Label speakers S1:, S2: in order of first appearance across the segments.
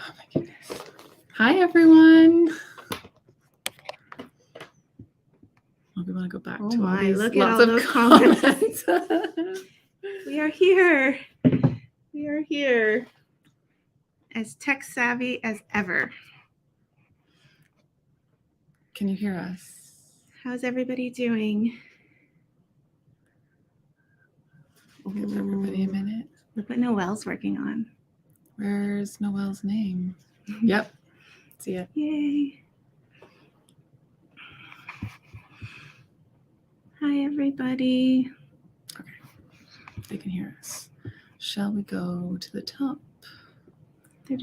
S1: Oh my goodness. Hi, everyone. We want to go back to all these
S2: look at
S1: lots
S2: all
S1: of
S2: those
S1: comments.
S2: We are here. We are here. As tech savvy as ever.
S1: Can you hear us?
S2: How's everybody doing?
S1: Give everybody a minute.
S2: Look what Noelle's working on.
S1: Where's Noelle's name? Yep. See it.
S2: Yay. Hi, everybody.
S1: Okay. They can hear us. Shall we go to the top?
S2: I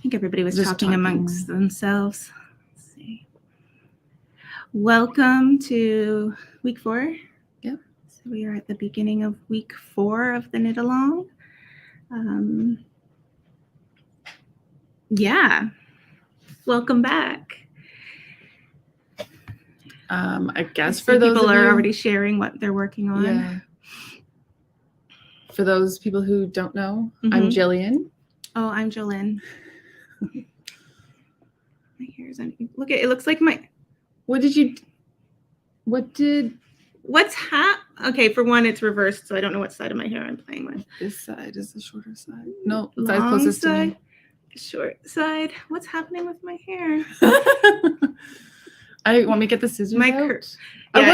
S2: think everybody was
S1: Just
S2: talking
S1: talking.
S2: amongst themselves. Let's see. Welcome to week 4.
S1: Yep.
S2: So we are at the beginning of week 4 of the knit along. Yeah. Welcome back.
S1: I guess
S2: I
S1: for those
S2: people
S1: of
S2: are
S1: you,
S2: already sharing what they're working on.
S1: yeah. For those people who don't know, I'm Jillian.
S2: Oh, I'm Jolene. My hair's on. Look at it. Looks like my.
S1: What's
S2: Okay, for one, it's reversed, so I don't know what side of my hair I'm playing with.
S1: This side is the shorter side. No, the
S2: Long
S1: side closest
S2: side,
S1: to me.
S2: Short side. What's happening with my hair?
S1: I want me to get the scissors out.
S2: Yeah,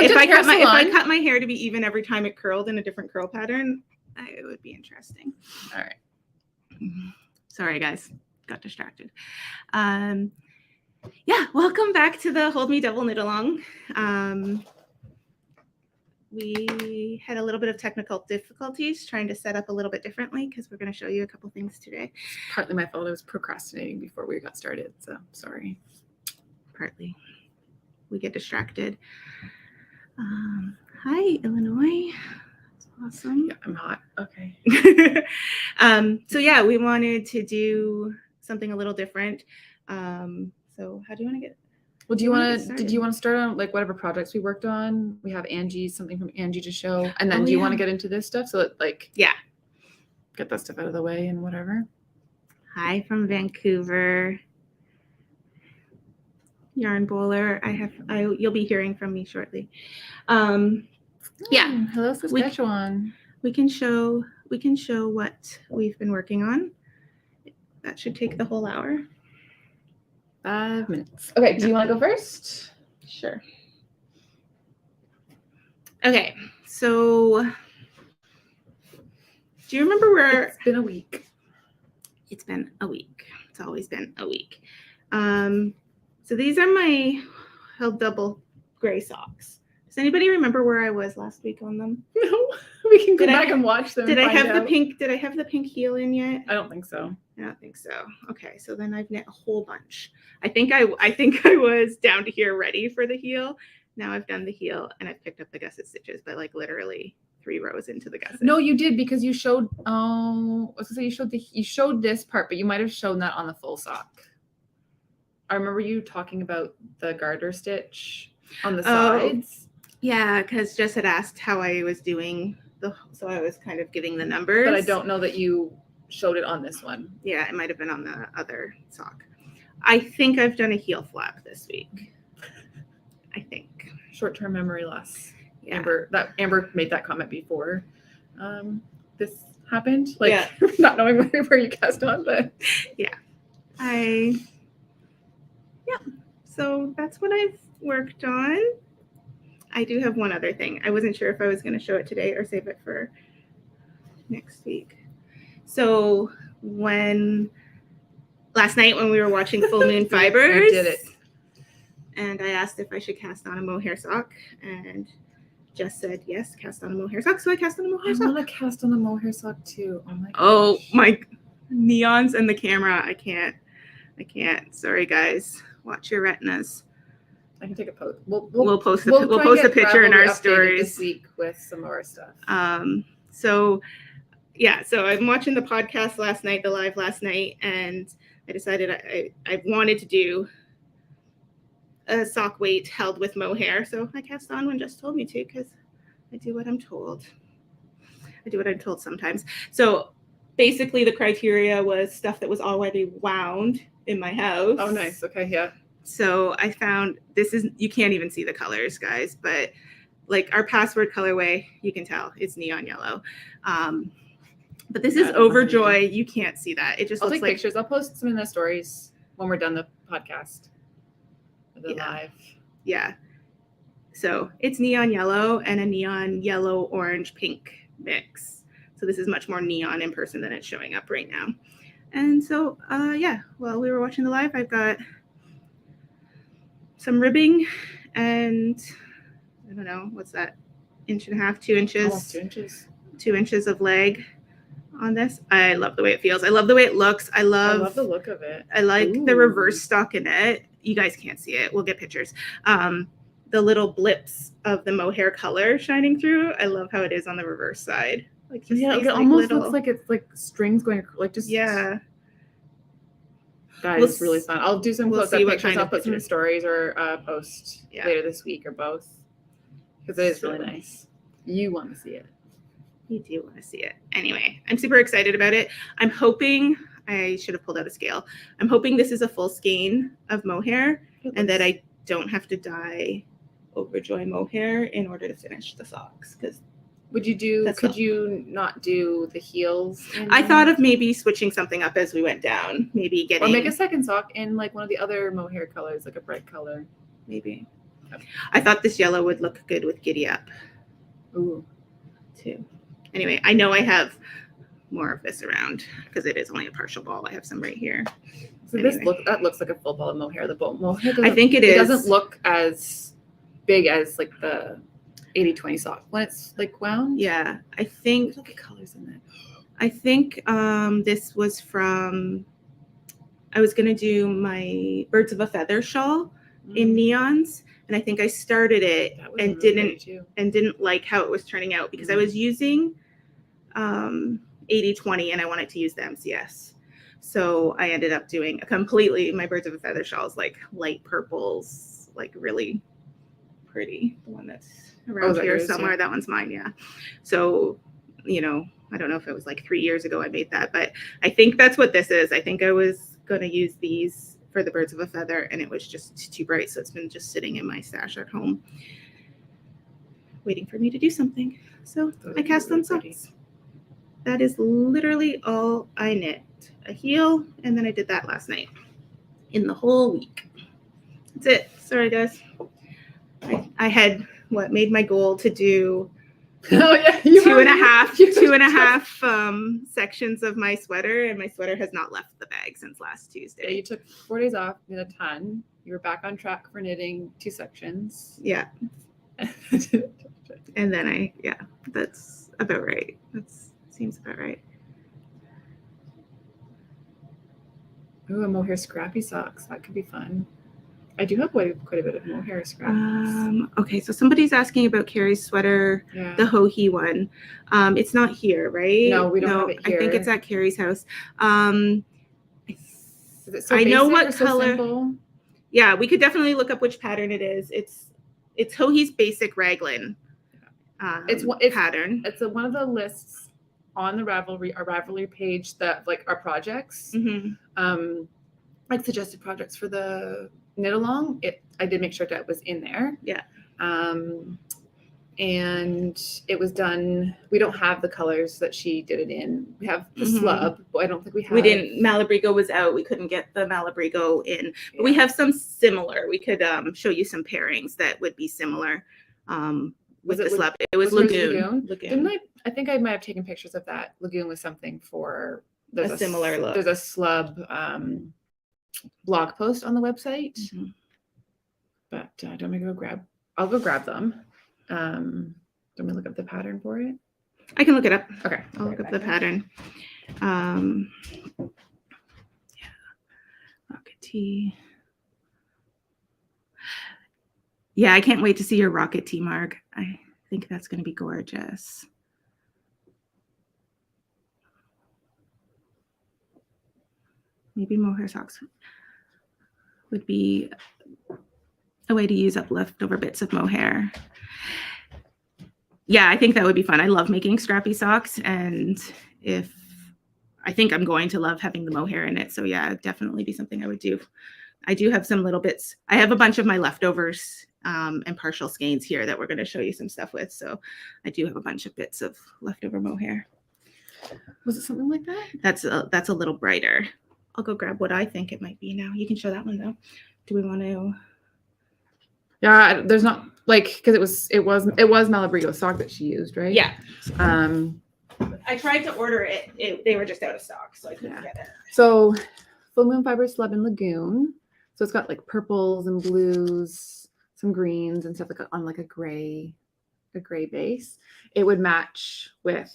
S2: if I cut my hair to be even every time it curled in a different curl pattern, it would be interesting.
S1: All right.
S2: Sorry, guys. Got distracted. Yeah, welcome back to the Hold Me Double Knit Along. We had a little bit of technical difficulties trying to set up a little bit differently because we're going to show you a couple things today.
S1: Partly my fault. I was procrastinating before we got started, so sorry.
S2: Partly. We get distracted. Hi, Illinois. That's awesome.
S1: Yeah, I'm hot. Okay.
S2: So yeah, we wanted to do something a little different. So how do you want to get?
S1: Well, did you want to start on like whatever projects we worked on? We have something from Angie to show, and then do you want to get into this stuff? So get that stuff out of the way and whatever.
S2: Hi from Vancouver. Yarn Bowler. You'll be hearing from me shortly. Yeah.
S1: Hello, Saskatchewan.
S2: We can show what we've been working on. That should take the whole hour.
S1: 5 minutes. Okay, do you want to go first?
S2: Sure. Okay, so do you remember where...
S1: It's been a week.
S2: It's been a week. It's always been a week. So these are my Held Double gray socks. Does anybody remember where I was last week on them?
S1: No, we can go back and watch them.
S2: Did I have the pink heel in yet?
S1: I don't think so.
S2: I don't think so. Okay, so then I've knit a whole bunch. I think I was down to here ready for the heel. Now I've done the heel and I've picked up the gusset stitches, but like literally 3 rows into the gusset.
S1: No, you did because you showed. Oh, I was gonna say you showed this part, but you might have shown that on the full sock. I remember you talking about the garter stitch on the sides.
S2: Yeah, because Jess had asked how I was doing so I was kind of giving the numbers.
S1: But I don't know that you showed it on this one.
S2: Yeah, it might have been on the other sock. I think I've done a heel flap this week. I think.
S1: Short-term memory loss.
S2: Yeah.
S1: Amber made that comment before this happened. Not knowing where you cast on, but
S2: yeah. So that's what I've worked on. I do have one other thing. I wasn't sure if I was going to show it today or save it for next week. So last night when we were watching Full Moon Fibers,
S1: I did it.
S2: And I asked if I should cast on a mohair sock, and Jess said yes, cast on a mohair sock. So I cast on a mohair sock.
S1: I want to cast on a mohair sock too. Oh my gosh.
S2: Oh my neons and the camera. I can't. Sorry guys. Watch your retinas.
S1: I can take a post. We'll
S2: post a picture in our stories
S1: this week with some more stuff.
S2: So I'm watching the podcast the live last night, and I decided I wanted to do a sock weight held with mohair. So I cast on when Jess told me to, because I do what I'm told. I do what I'm told sometimes. So basically the criteria was stuff that was already wound in my house.
S1: Oh, nice. Okay, yeah.
S2: So I found you can't even see the colors, guys, but like our password colorway, you can tell it's neon yellow. But this is Overjoy. You can't see that. It just
S1: I'll
S2: looks
S1: take
S2: like
S1: pictures. I'll post some in the stories when we're done the podcast. The live.
S2: Yeah. So it's neon yellow and a neon yellow, orange, pink mix. So this is much more neon in person than it's showing up right now. And so, while we were watching the live, I've got some ribbing and I don't know, what's that? 1.5 inches, 2 inches.
S1: Almost 2 inches.
S2: 2 inches of leg on this. I love the way it feels. I love the way it looks. I love
S1: the look of it.
S2: I like the reverse stockinette. You guys can't see it. We'll get pictures. The little blips of the mohair color shining through. I love how it is on the reverse side. Like just
S1: it almost looks like it's like strings going like just That is really fun. I'll do some close-up pictures. I'll put some in stories or post later this week or both because it is really nice. You want to see it.
S2: You do want to see it. Anyway, I'm super excited about it. I'm hoping I should have pulled out a scale. I'm hoping this is a full skein of mohair and that I don't have to dye Overjoy mohair in order to finish the socks. Because
S1: could you not do the heels?
S2: I thought of maybe switching something up as we went down. Maybe
S1: or make a second sock in like one of the other mohair colors, like a bright color.
S2: Maybe. Okay. I thought this yellow would look good with Giddy Up.
S1: Ooh.
S2: Too. Anyway, I know I have more of this around because it is only a partial ball. I have some right here.
S1: So that looks like a full ball of mohair. The mohair
S2: I think it is.
S1: It doesn't look as big as like the 80/20 sock when it's like wound.
S2: Yeah, I think.
S1: Look at colors in it.
S2: I think this was from. I was gonna do my Birds of a Feather shawl in neons, and I think I started it and didn't like how it was turning out because I was using 80/20 and I wanted to use the MCS. So I ended up doing my Birds of a Feather shawl is like light purples, like really pretty. The one that's around here somewhere. That one's mine. Yeah. So, I don't know if it was like 3 years ago I made that, but I think that's what this is. I think I was going to use these for the Birds of a Feather and it was just too bright. So it's been just sitting in my stash at home waiting for me to do something. So I cast on socks. That is literally all I knit. A heel, and then I did that last night in the whole week. That's it. Sorry, guys. I had made my goal to do two and a half sections of my sweater, and my sweater has not left the bag since last Tuesday.
S1: Yeah, you took 4 days off, did a ton. You were back on track for knitting 2 sections.
S2: Yeah. And then that's about right. Seems about right.
S1: Ooh, a mohair scrappy socks. That could be fun. I do have quite a bit of mohair scraps.
S2: Okay, so somebody's asking about Carrie's sweater, the Ho-He one. It's not here, right?
S1: No, we don't have it here.
S2: I think it's at Carrie's house.
S1: Is it so
S2: I know what
S1: so
S2: color.
S1: Simple?
S2: Yeah, we could definitely look up which pattern it is. It's Ho-He's basic raglan
S1: it's
S2: pattern.
S1: It's one of the lists on the our Ravelry page that like our projects, like suggested projects for the knit along. I did make sure that was in there.
S2: Yeah.
S1: And it was done. We don't have the colors that she did it in. We have the slub, but I don't think we have.
S2: We didn't. Malabrigo was out. We couldn't get the Malabrigo in. But we have some similar. We could show you some pairings that would be similar. With the slub. It was Lagoon.
S1: I think I might have taken pictures of that. Lagoon was something for
S2: a similar look.
S1: There's a slub blog post on the website. But don't we go grab? I'll go grab them. Don't we look up the pattern for it?
S2: I can look it up.
S1: Okay.
S2: I'll look up the pattern. Rocket tee. Yeah, I can't wait to see your rocket tee, Mark. I think that's going to be gorgeous. Maybe mohair socks would be a way to use up leftover bits of mohair. Yeah, I think that would be fun. I love making scrappy socks, and if I think I'm going to love having the mohair in it. So yeah, it'd definitely be something I would do. I do have some little bits. I have a bunch of my leftovers and partial skeins here that we're going to show you some stuff with. So I do have a bunch of bits of leftover mohair.
S1: Was it something like that?
S2: That's a little brighter. I'll go grab what I think it might be now. You can show that one though. Do we want to?
S1: Yeah, there's not like, because it was Malabrigo sock that she used, right?
S2: Yeah.
S1: I
S2: tried to order it. They were just out of stock, so I couldn't get it.
S1: So Full Moon Fiber Slub and Lagoon. So it's got like purples and blues, some greens and stuff, like on like a gray base. It would match with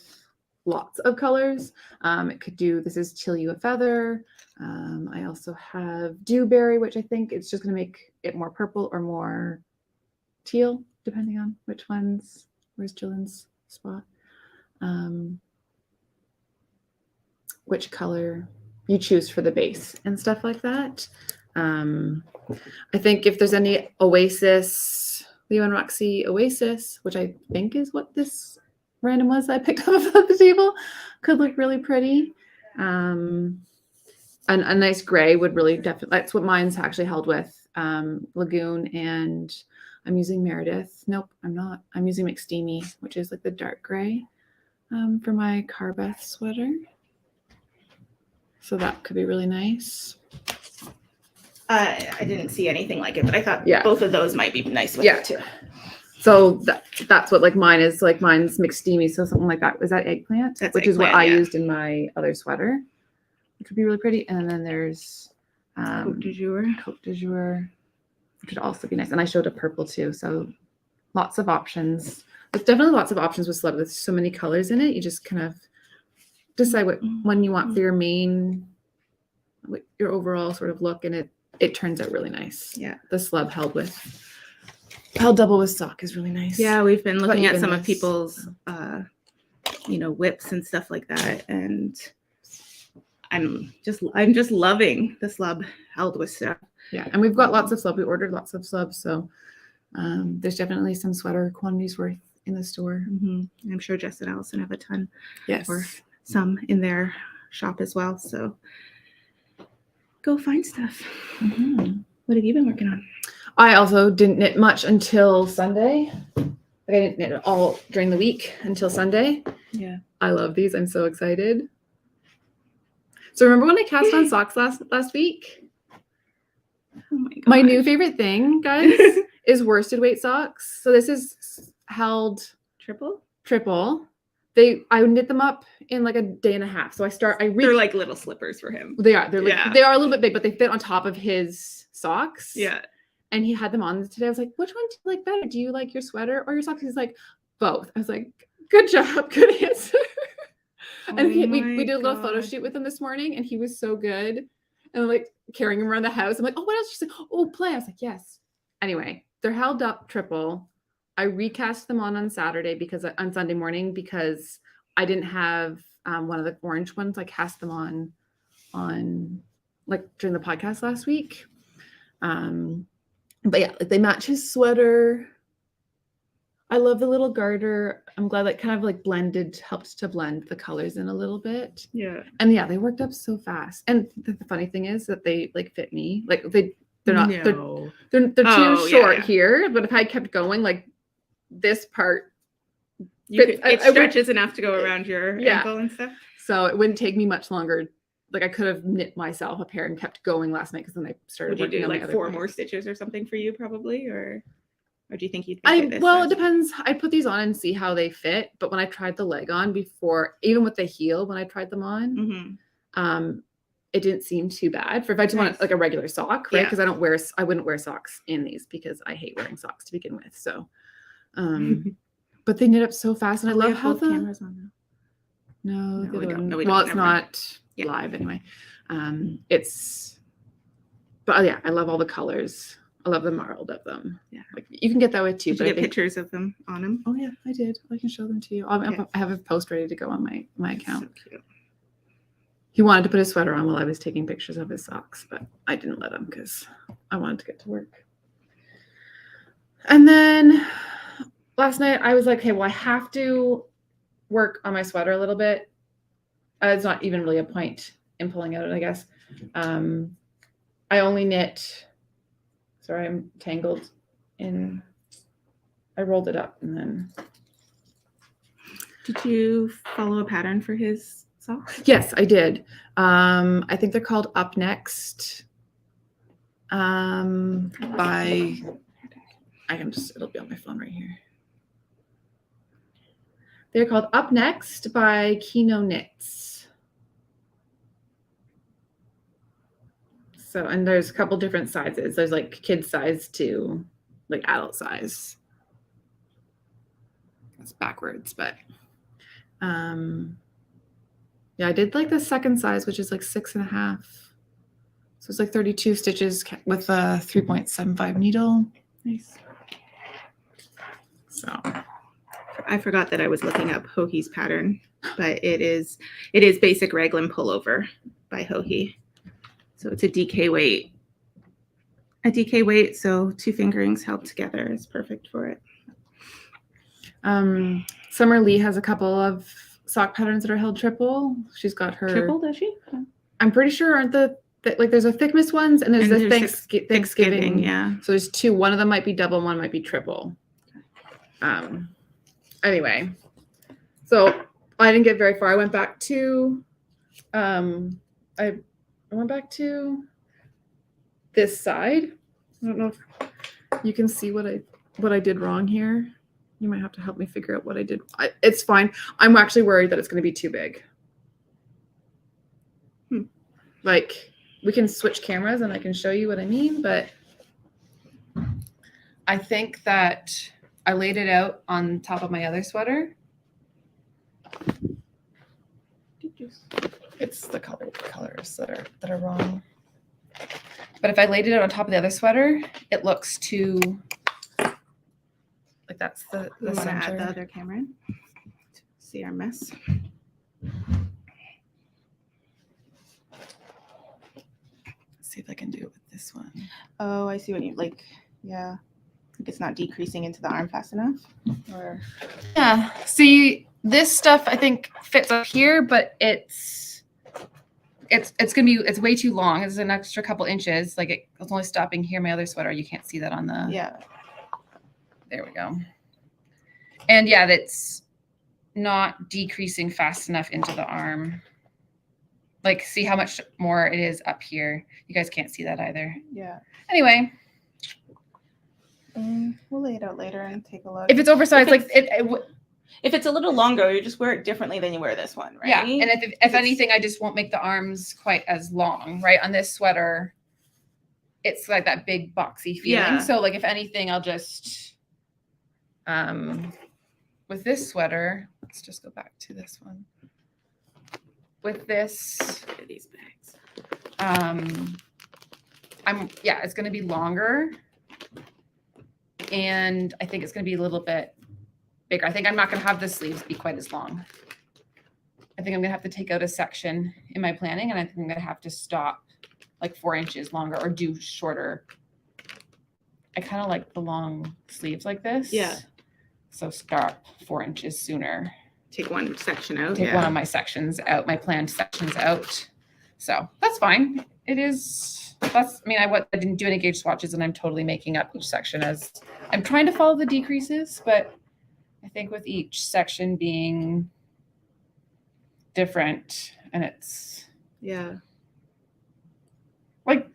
S1: lots of colors. It could do, this is Chill You a Feather. I also have Dewberry, which I think it's just going to make it more purple or more teal, depending on which ones. Where's Jillian's spot? Which color you choose for the base and stuff like that. I think if there's any Oasis, Leo and Roxy Oasis, which I think is what this random was I picked up off the table, could look really pretty. And a nice gray would really definitely, that's what mine's actually held with. Lagoon, and I'm using Meredith. Nope, I'm not. I'm using McSteamy, which is like the dark gray for my Carbeth sweater. So that could be really nice.
S2: I didn't see anything like it, but I thought both of those might be nice with it too.
S1: So that's what like mine is. Like mine's McSteamy, so something like that. Is that eggplant?
S2: That's
S1: which
S2: eggplant,
S1: is what I used in my other sweater, which would be really pretty. And then there's
S2: Cote du Jour.
S1: Cote du Jour, which would also be nice. And I showed a purple too, so lots of options. There's definitely lots of options with Celeb. There's so many colors in it. You just kind of decide what one you want for your main, your overall sort of look, and it turns out really nice.
S2: Yeah,
S1: the Celeb held double with sock is really nice.
S2: Yeah, we've been looking at some of people's whips and stuff like that, and I'm just loving the Celeb held with stuff.
S1: Yeah, and we've got lots of Celeb. We ordered lots of Celeb, so there's definitely some sweater quantities worth in the store.
S2: I'm sure Jess and Allison have a ton.
S1: Yes,
S2: or some in their shop as well. So go find stuff. What have you been working on?
S1: I also didn't knit much until Sunday. Like I didn't knit at all during the week until Sunday.
S2: Yeah,
S1: I love these. I'm so excited. So remember when I cast on socks last week?
S2: Oh my god!
S1: My new favorite thing, guys, is worsted weight socks. So this is held
S2: triple.
S1: I knit them up in like a day and a half. So
S2: they're like little slippers for him.
S1: They are. They are a little bit big, but they fit on top of his socks.
S2: Yeah.
S1: And he had them on today. I was like, which one do you like better? Do you like your sweater or your socks? He's like, both. I was like, good job. Good answer. And we did a little photo shoot with him this morning, and he was so good. And like carrying him around the house. I'm like, oh, what else? She's like, oh, play. I was like, yes. Anyway, they're held up triple. I recast them on Saturday on Sunday morning because I didn't have one of the orange ones. I cast them on like during the podcast last week. But yeah, like they match his sweater. I love the little garter. I'm glad that kind of like helped to blend the colors in a little bit.
S2: Yeah.
S1: And yeah, they worked up so fast. And the funny thing is that they like fit me. Like they're not, they're too short here. But if I kept going, like this part,
S2: it stretches enough to go around your ankle and stuff.
S1: So it wouldn't take me much longer. Like I could have knit myself a pair and kept going last night because then I started.
S2: Would you do like 4 more stitches or something for you probably, or do you think you'd?
S1: It depends. I put these on and see how they fit. But when I tried the leg on before, even with the heel, when I tried them on, it didn't seem too bad. For if I just want like a regular sock, right? Because I wouldn't wear socks in these because I hate wearing socks to begin with. So, but they knit up so fast, and I love how the cameras on now. No, we don't. It's not live anyway. But yeah, I love all the colors. I love the marled of them. Yeah, like you can get that way too.
S2: Did you get pictures of them on them?
S1: Oh yeah, I did. I can show them to you. I have a post ready to go on my account.
S2: So cute.
S1: He wanted to put his sweater on while I was taking pictures of his socks, but I didn't let him because I wanted to get to work. And then last night I was like, okay, well I have to work on my sweater a little bit. It's not even really a point in pulling out, I guess. I only knit. Sorry, I'm tangled in. I rolled it up and then.
S2: Did you follow a pattern for his socks?
S1: Yes, I did. I think they're called Up Next. By it'll be on my phone right here. They're called Up Next by Kino Knits. So, and there's a couple different sizes. There's like kid size to like adult size. It's backwards, but yeah, I did like the second size, which is like 6.5. So it's like 32 stitches with a 3.75 needle. Nice. So
S2: I forgot that I was looking up Hohi's pattern, but it is basic raglan pullover by Hohi. So it's a DK weight. A DK weight, so 2 fingerings held together is perfect for it.
S1: Summer Lee has a couple of sock patterns that are held triple. She's got her
S2: Triple, does she?
S1: I'm pretty sure aren't like there's a thickness ones and there's the Thanksgiving.
S2: Yeah.
S1: So there's 2. One of them might be double, one might be triple. Anyway, so I didn't get very far. I went back to I went back to this side. I don't know if you can see what I did wrong here. You might have to help me figure out what I did. It's fine. I'm actually worried that it's going to be too big. Like, we can switch cameras and I can show you what I mean, but I think that I laid it out on top of my other sweater. It's the colors that are wrong. But if I laid it out on top of the other sweater, it looks too like that's the center.
S2: Add the other camera in to see our mess.
S1: See if I can do it with this one.
S2: Oh, I see what you like. Yeah, it's not decreasing into the arm fast enough. Or
S1: yeah. See, this stuff I think fits up here, but it's way too long. It's an extra couple inches. Like it's only stopping here. My other sweater, you can't see that on the.
S2: Yeah.
S1: There we go. And yeah, that's not decreasing fast enough into the arm. Like, see how much more it is up here. You guys can't see that either.
S2: Yeah.
S1: Anyway.
S2: We'll lay it out later and take a look.
S1: If it's oversized,
S2: if it's a little longer, you just wear it differently than you wear this one, right?
S1: Yeah, and if anything, I just won't make the arms quite as long, right? On this sweater, it's like that big boxy feeling.
S2: Yeah.
S1: So like, if anything, I'll just, with this sweater, let's just go back to this one. With this,
S2: look at these bags.
S1: It's going to be longer. And I think it's going to be a little bit bigger. I think I'm not going to have the sleeves be quite as long. I think I'm going to have to take out a section in my planning, and I think I'm going to have to stop like 4 inches longer or do shorter. I kind of like the long sleeves like this.
S2: Yeah. So
S1: stop 4 inches sooner.
S2: Take one section out.
S1: Take one of my sections out, my planned sections out. So that's fine. I didn't do any gauge swatches, and I'm totally making up each section as I'm trying to follow the decreases, but I think with each section being different, and it's like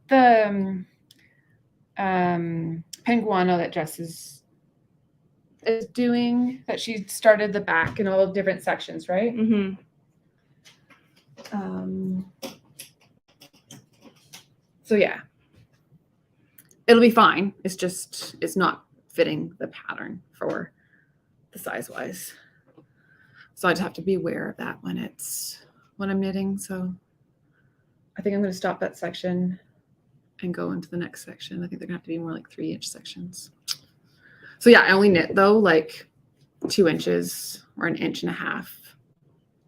S1: the Penguano that Jess is doing, that she started the back in all different sections, right?
S2: Mm-hmm.
S1: So yeah, it'll be fine. It's not fitting the pattern for the size wise. So I just have to be aware of that when I'm knitting. So I think I'm going to stop that section and go into the next section. I think they're gonna have to be more like 3-inch sections. So yeah, I only knit though like 2 inches or 1.5 inches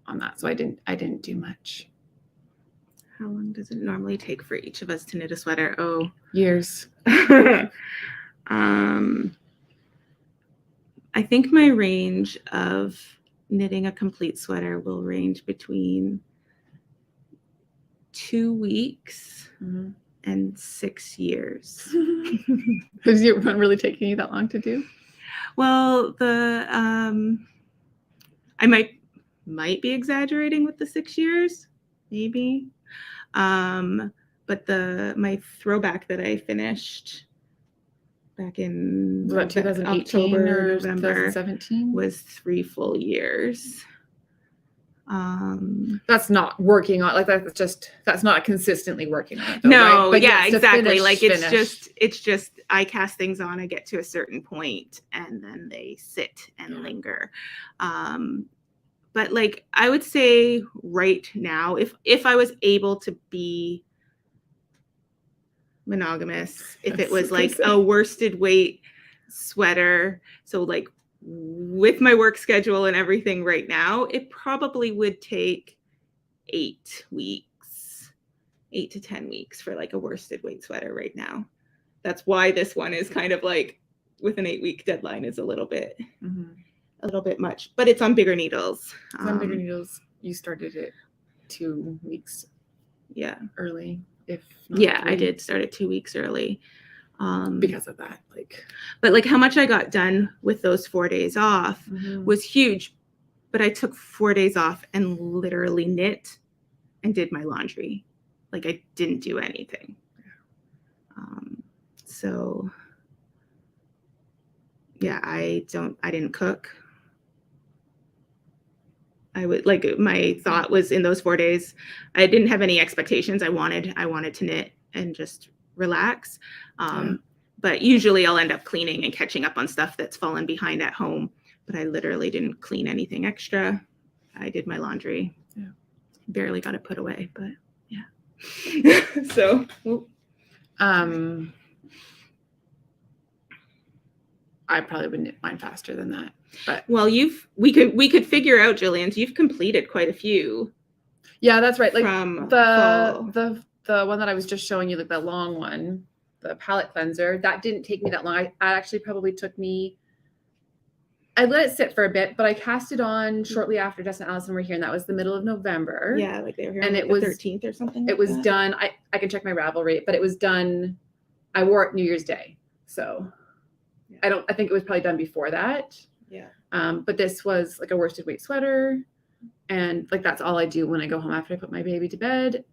S1: on that. So I didn't do much.
S2: How long does it normally take for each of us to knit a sweater? Oh,
S1: years.
S2: I think my range of knitting a complete sweater will range between 2 weeks and 6 years.
S1: Has your one really taken you that long to do?
S2: Well, I might be exaggerating with the 6 years, maybe. But my throwback that I finished back in
S1: Was that 2018
S2: October,
S1: or
S2: November
S1: 2017?
S2: was 3 full years.
S1: That's not working on, like, that's not consistently working on it though,
S2: No,
S1: right? But
S2: yeah,
S1: yes, to
S2: exactly. Like
S1: finish.
S2: it's just I cast things on, I get to a certain point and then they sit and linger. But like I would say right now, if I was able to be monogamous, if it was like a worsted weight sweater, so like with my work schedule and everything right now, it probably would take 8 to 10 weeks for like a worsted weight sweater right now. That's why this one is kind of like with an 8-week deadline is a little bit much, but it's on bigger needles.
S1: On bigger needles, you started it 2 weeks early, if not 3.
S2: I did start it 2 weeks early.
S1: Because of that,
S2: but like how much I got done with those 4 days off was huge. But I took 4 days off and literally knit and did my laundry. Like I didn't do anything. So yeah, I didn't cook. I would like, my thought was in those 4 days, I didn't have any expectations. I wanted to knit and just relax. But usually I'll end up cleaning and catching up on stuff that's fallen behind at home. But I literally didn't clean anything extra. I did my laundry. Yeah. Barely got it put away, but yeah. So,
S1: I probably would knit mine faster than that. But
S2: well, we could figure out, Jillian, you've completed quite a few.
S1: Yeah, that's right. Like
S2: from
S1: the one that I was just showing you, like the long one, the palette cleanser, that didn't take me that long. I actually probably took me, I let it sit for a bit, but I cast it on shortly after Jess and Allison were here, and that was the middle of November.
S2: Yeah, like they were here
S1: and
S2: on
S1: it
S2: the
S1: was
S2: 13th or something.
S1: It was done. I can check my Ravel rate, but it was done. I wore it New Year's Day, so I think it was probably done before that.
S2: Yeah.
S1: But this was like a worsted weight sweater, and like that's all I do when I go home after I put my baby to bed.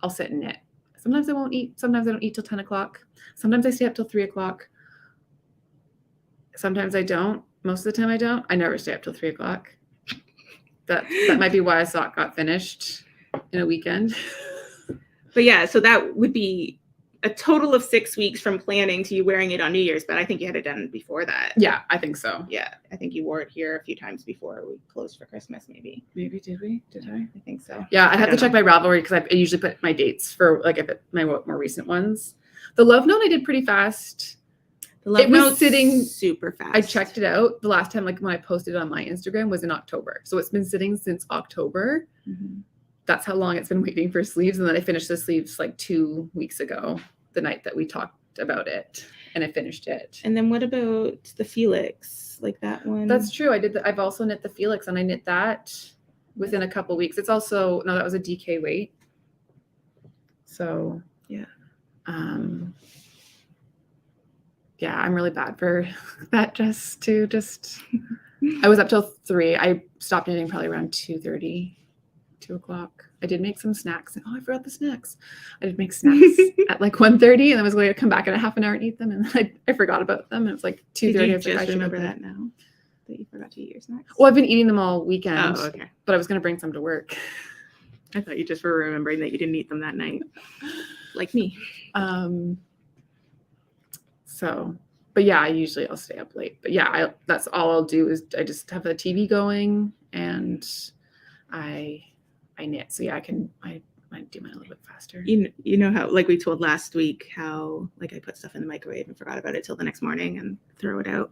S1: I'll sit and knit. Sometimes I won't eat. Sometimes I don't eat till 10 o'clock. Sometimes I stay up till 3 o'clock. Sometimes I don't. Most of the time I don't. I never stay up till 3 o'clock. That might be why a sock got finished in a weekend.
S2: But yeah, so that would be a total of 6 weeks from planning to you wearing it on New Year's, but I think you had it done before that.
S1: Yeah, I think so.
S2: Yeah, I think you wore it here a few times before we closed for Christmas, maybe.
S1: Maybe, did we? Did I?
S2: I think so.
S1: Yeah, I have to check my Ravelry because I usually put my dates for like my more recent ones. The Love Note I did pretty fast.
S2: The Love Note
S1: sitting
S2: super fast.
S1: I checked it out. The last time, like when I posted it on my Instagram, was in October. So it's been sitting since October. That's how long it's been waiting for sleeves. And then I finished the sleeves like 2 weeks ago, the night that we talked about it, and I finished it.
S2: And then what about the Felix? Like that one?
S1: That's true. I've also knit the Felix, and I knit that within a couple weeks. It's also, no, that was a DK weight. So
S2: yeah.
S1: Yeah, I'm really bad for that. I was up till 3. I stopped knitting probably around 2:30, 2 o'clock. I did make some snacks. Oh, I forgot the snacks. I did make snacks at like 1:30, and I was going to come back in a half an hour and eat them, and I forgot about them. And it was like 2:30.
S2: Did you
S1: I
S2: just remember that now? That you forgot to eat your snacks?
S1: Well, I've been eating them all weekend.
S2: Oh, okay.
S1: But I was going to bring some to work.
S2: I thought you just were remembering that you didn't eat them that night, like me.
S1: So, but yeah, I'll stay up late. But yeah, that's all I'll do is I just have the TV going and I knit. So yeah, I might do mine a little bit faster.
S2: You know how, like we told last week, how like I put stuff in the microwave and forgot about it till the next morning and throw it out.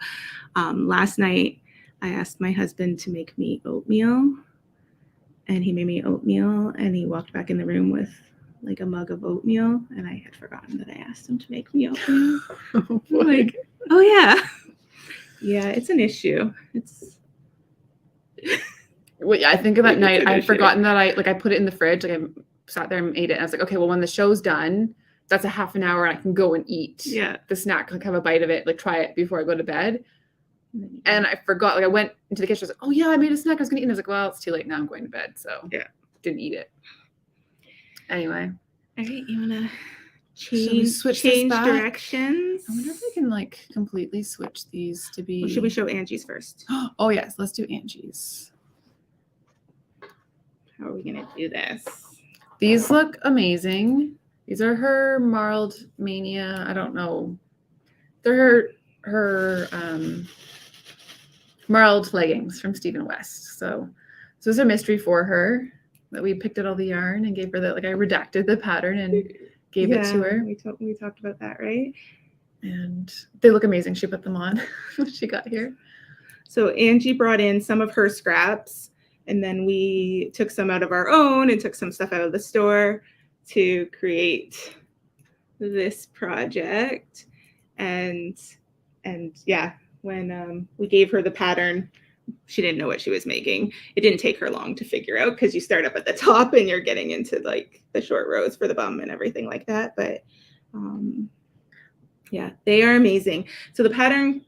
S2: Last night I asked my husband to make me oatmeal, and he made me oatmeal, and he walked back in the room with like a mug of oatmeal, and I had forgotten that I asked him to make me oatmeal. Like, oh yeah, it's an issue.
S1: Well, yeah, I think of at
S2: We
S1: night.
S2: consider
S1: I've forgotten
S2: sharing.
S1: that I put it in the fridge. Like I sat there and ate it. And I was like, okay, well, when the show's done, that's a half an hour and I can go and eat
S2: Yeah.
S1: the snack, like have a bite of it, like try it before I go to bed.
S2: And then you
S1: And I forgot, like I went into the kitchen, I was like, oh yeah, I made a snack I was gonna eat. And I was like, well, it's too late now, I'm going to bed. So
S2: Yeah.
S1: didn't eat it. Anyway.
S2: All right, you wanna
S1: Shall we switch this
S2: change
S1: back?
S2: directions?
S1: I wonder if I can like completely switch these to be.
S2: Or should we show Angie's first?
S1: Oh yes, let's do Angie's.
S2: How are we gonna do this?
S1: These look amazing. These are her Marled Mania. I don't know. They're her Marled leggings from Stephen West. So this was a mystery for her that we picked out all the yarn and gave her that. Like I redacted the pattern and gave it to her.
S2: We talked about that, right?
S1: And they look amazing. She put them on when she got here.
S2: So Angie brought in some of her scraps, and then we took some out of our own and took some stuff out of the store to create this project. And yeah, when we gave her the pattern, she didn't know what she was making. It didn't take her long to figure out because you start up at the top and you're getting into like the short rows for the bum and everything like that. But yeah, they are amazing. So the pattern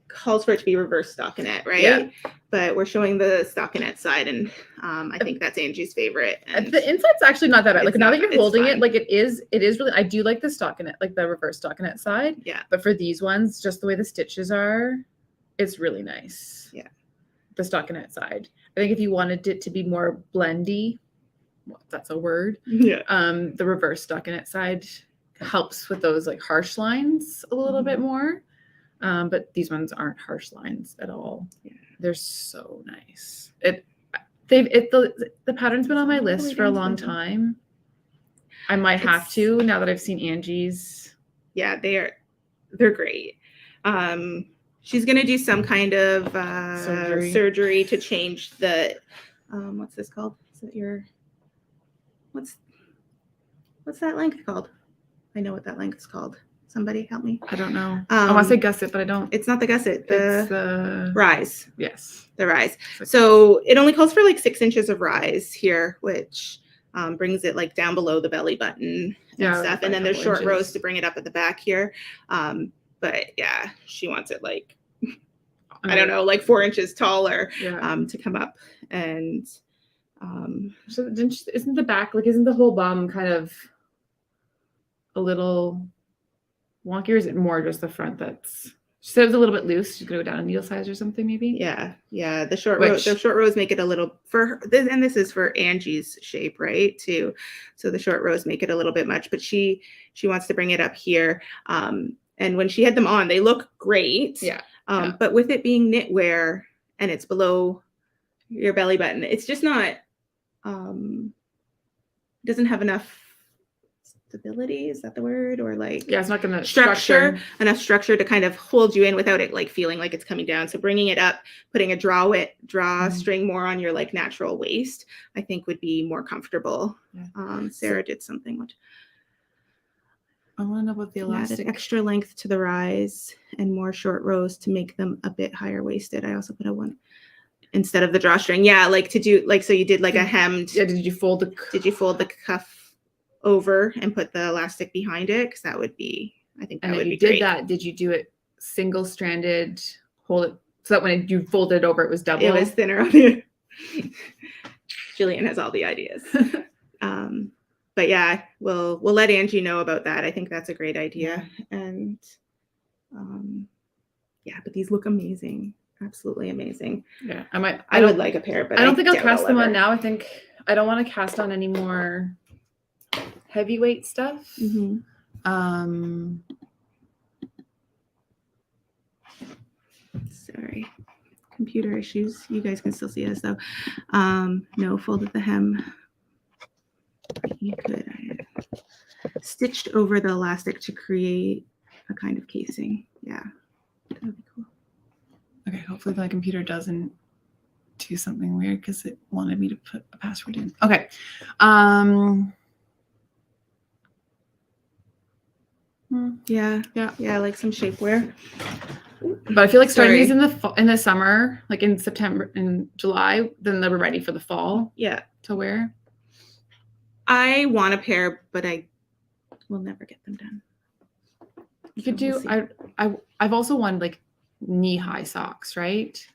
S2: calls for it to be reverse stockinette, right?
S1: Yeah.
S2: But we're showing the stockinette side, and I think that's Angie's favorite. And
S1: the inside's actually not that bad. Like now that you're holding
S2: fun.
S1: it, like it is really. I do like the stockinette, like the reverse stockinette side.
S2: Yeah.
S1: But for these ones, just the way the stitches are, it's really nice.
S2: Yeah.
S1: The stockinette side. I think if you wanted it to be more blendy, well, if that's a word.
S2: Yeah.
S1: The reverse stockinette side helps with those like harsh lines a little bit more. But these ones aren't harsh lines at all.
S2: Yeah.
S1: They're so nice. The pattern's been on my list for a long time. I might have to now that I've seen Angie's.
S2: Yeah, they're great. She's gonna do some kind of surgery to change the what's this called? Is it your what's that length called? I know what that length is called. Somebody help me.
S1: I don't know. I want to say gusset, but I don't.
S2: It's not the gusset.
S1: It's the
S2: rise.
S1: Yes.
S2: The rise. So it only calls for like 6 inches of rise here, which brings it like down below the belly button and stuff. And then there's short rows to bring it up at the back here. But yeah, she wants it like, I don't know, like 4 inches taller to come up. And
S1: so isn't the back, like, isn't the whole bum kind of a little wonky, or is it more just the front that's, she said it was a little bit loose, she's gonna go down a needle size or something maybe?
S2: Yeah, the short rows make it a little, for her, and this is for Angie's shape, right, too. So the short rows make it a little bit much, but she wants to bring it up here. And when she had them on, they look great. But with it being knitwear and it's below your belly button, it's just not, doesn't have enough stability, is that the word? Or like,
S1: yeah, it's not gonna
S2: enough structure to kind of hold you in without it like feeling like it's coming down. So bringing it up, putting a draw string more on your like natural waist, I think would be more comfortable. Sarah did something which
S1: I want to know about the elastic.
S2: Added extra length to the rise and more short rows to make them a bit higher waisted. I also put a one instead of the drawstring. Yeah, like to do like, so you did like a hemmed.
S1: Yeah, did you fold the
S2: cuff over and put the elastic behind it? Because that would be, I think that would be great.
S1: Did you do it single stranded, hold it so that when you folded it over it was double?
S2: It was thinner on here. Jillian has all the ideas. But yeah, we'll let Angie know about that. I think that's a great idea. And yeah, but these look amazing. Absolutely amazing.
S1: Yeah,
S2: I would like a pair, but
S1: I don't think I'll cast them on now. I think I don't want to cast on any more heavyweight stuff.
S2: Sorry, computer issues. You guys can still see us though. No, folded the hem. You could stitched over the elastic to create a kind of casing. Yeah, that would be cool.
S1: Okay, hopefully my computer doesn't do something weird because it wanted me to put a password in. Okay.
S2: Yeah. I like some shapewear.
S1: But I feel like starting these
S2: Sorry.
S1: in the summer, like in September and July, then they're ready for the fall.
S2: Yeah.
S1: To wear.
S2: I want a pair, but I will never get them done.
S1: You could do. I've also wanted like knee-high socks, right?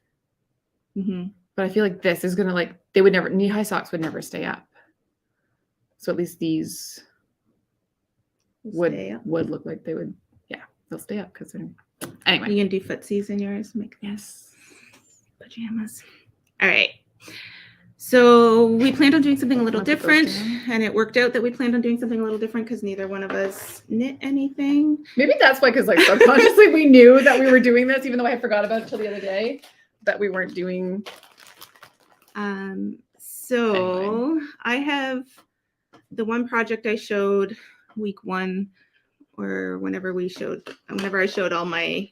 S2: Mm-hmm.
S1: But I feel like this is gonna like they would never knee-high socks would never stay up. So at least these would look like they would. Yeah, they'll stay up because they're. Anyway,
S2: you can do footsies in yours. Make pajamas. All right. So we planned on doing something a little different, and it worked out that we planned on doing something a little different because neither one of us knit anything.
S1: Maybe that's why, because like subconsciously we knew that we were doing this, even though I forgot about it till the other day, that we weren't doing.
S2: So
S1: anyway.
S2: I have the one project I showed week 1, or whenever I showed all my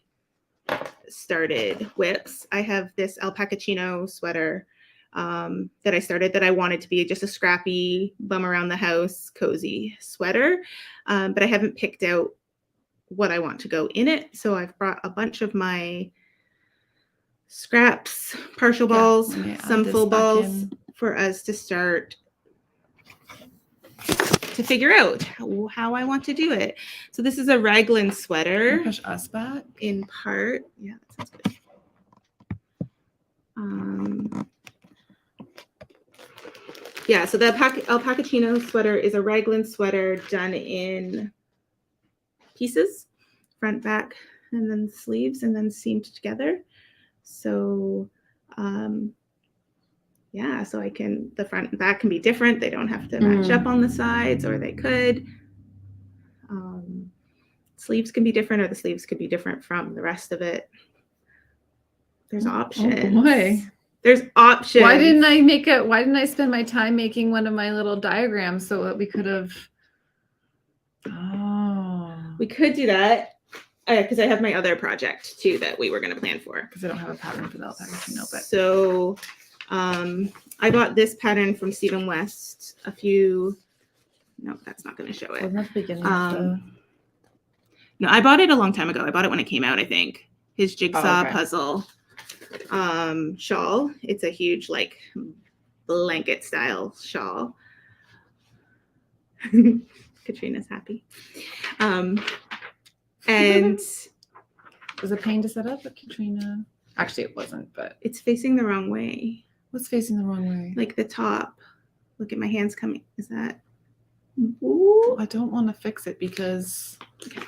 S2: started whips. I have this alpaca chino sweater that I started that I wanted to be just a scrappy bum around the house cozy sweater, but I haven't picked out what I want to go in it. So I've brought a bunch of my scraps, partial balls, some full balls for us to start to figure out how I want to do it. So this is a raglan sweater.
S1: Push us back
S2: in part. Yeah, that sounds good. Yeah, so the alpaca chino sweater is a raglan sweater done in pieces, front, back, and then sleeves, and then seamed together. So yeah, so the front and back can be different. They don't have to match up on the sides, or they could. Sleeves can be different, or the sleeves could be different from the rest of it. There's options.
S1: Oh boy.
S2: There's options.
S1: Why didn't I spend my time making one of my little diagrams so that we could have. Oh.
S2: We could do that. Because I have my other project too that we were going to plan for.
S1: Because I don't have a pattern for the alpaca chino, but.
S2: So I got this pattern from Stephen West no, that's not going to show it.
S1: Wasn't that the beginning
S2: No, I bought it a long time ago. I bought it when it came out, I think. His jigsaw puzzle shawl. It's a huge like blanket style shawl. Katrina's happy. And
S1: it was a pain to set up, but Katrina. Actually, it wasn't, but
S2: it's facing the wrong way.
S1: What's facing the wrong way?
S2: Like the top. Look at my hands coming. Is that?
S1: Ooh. I don't want to fix it because.
S2: Okay.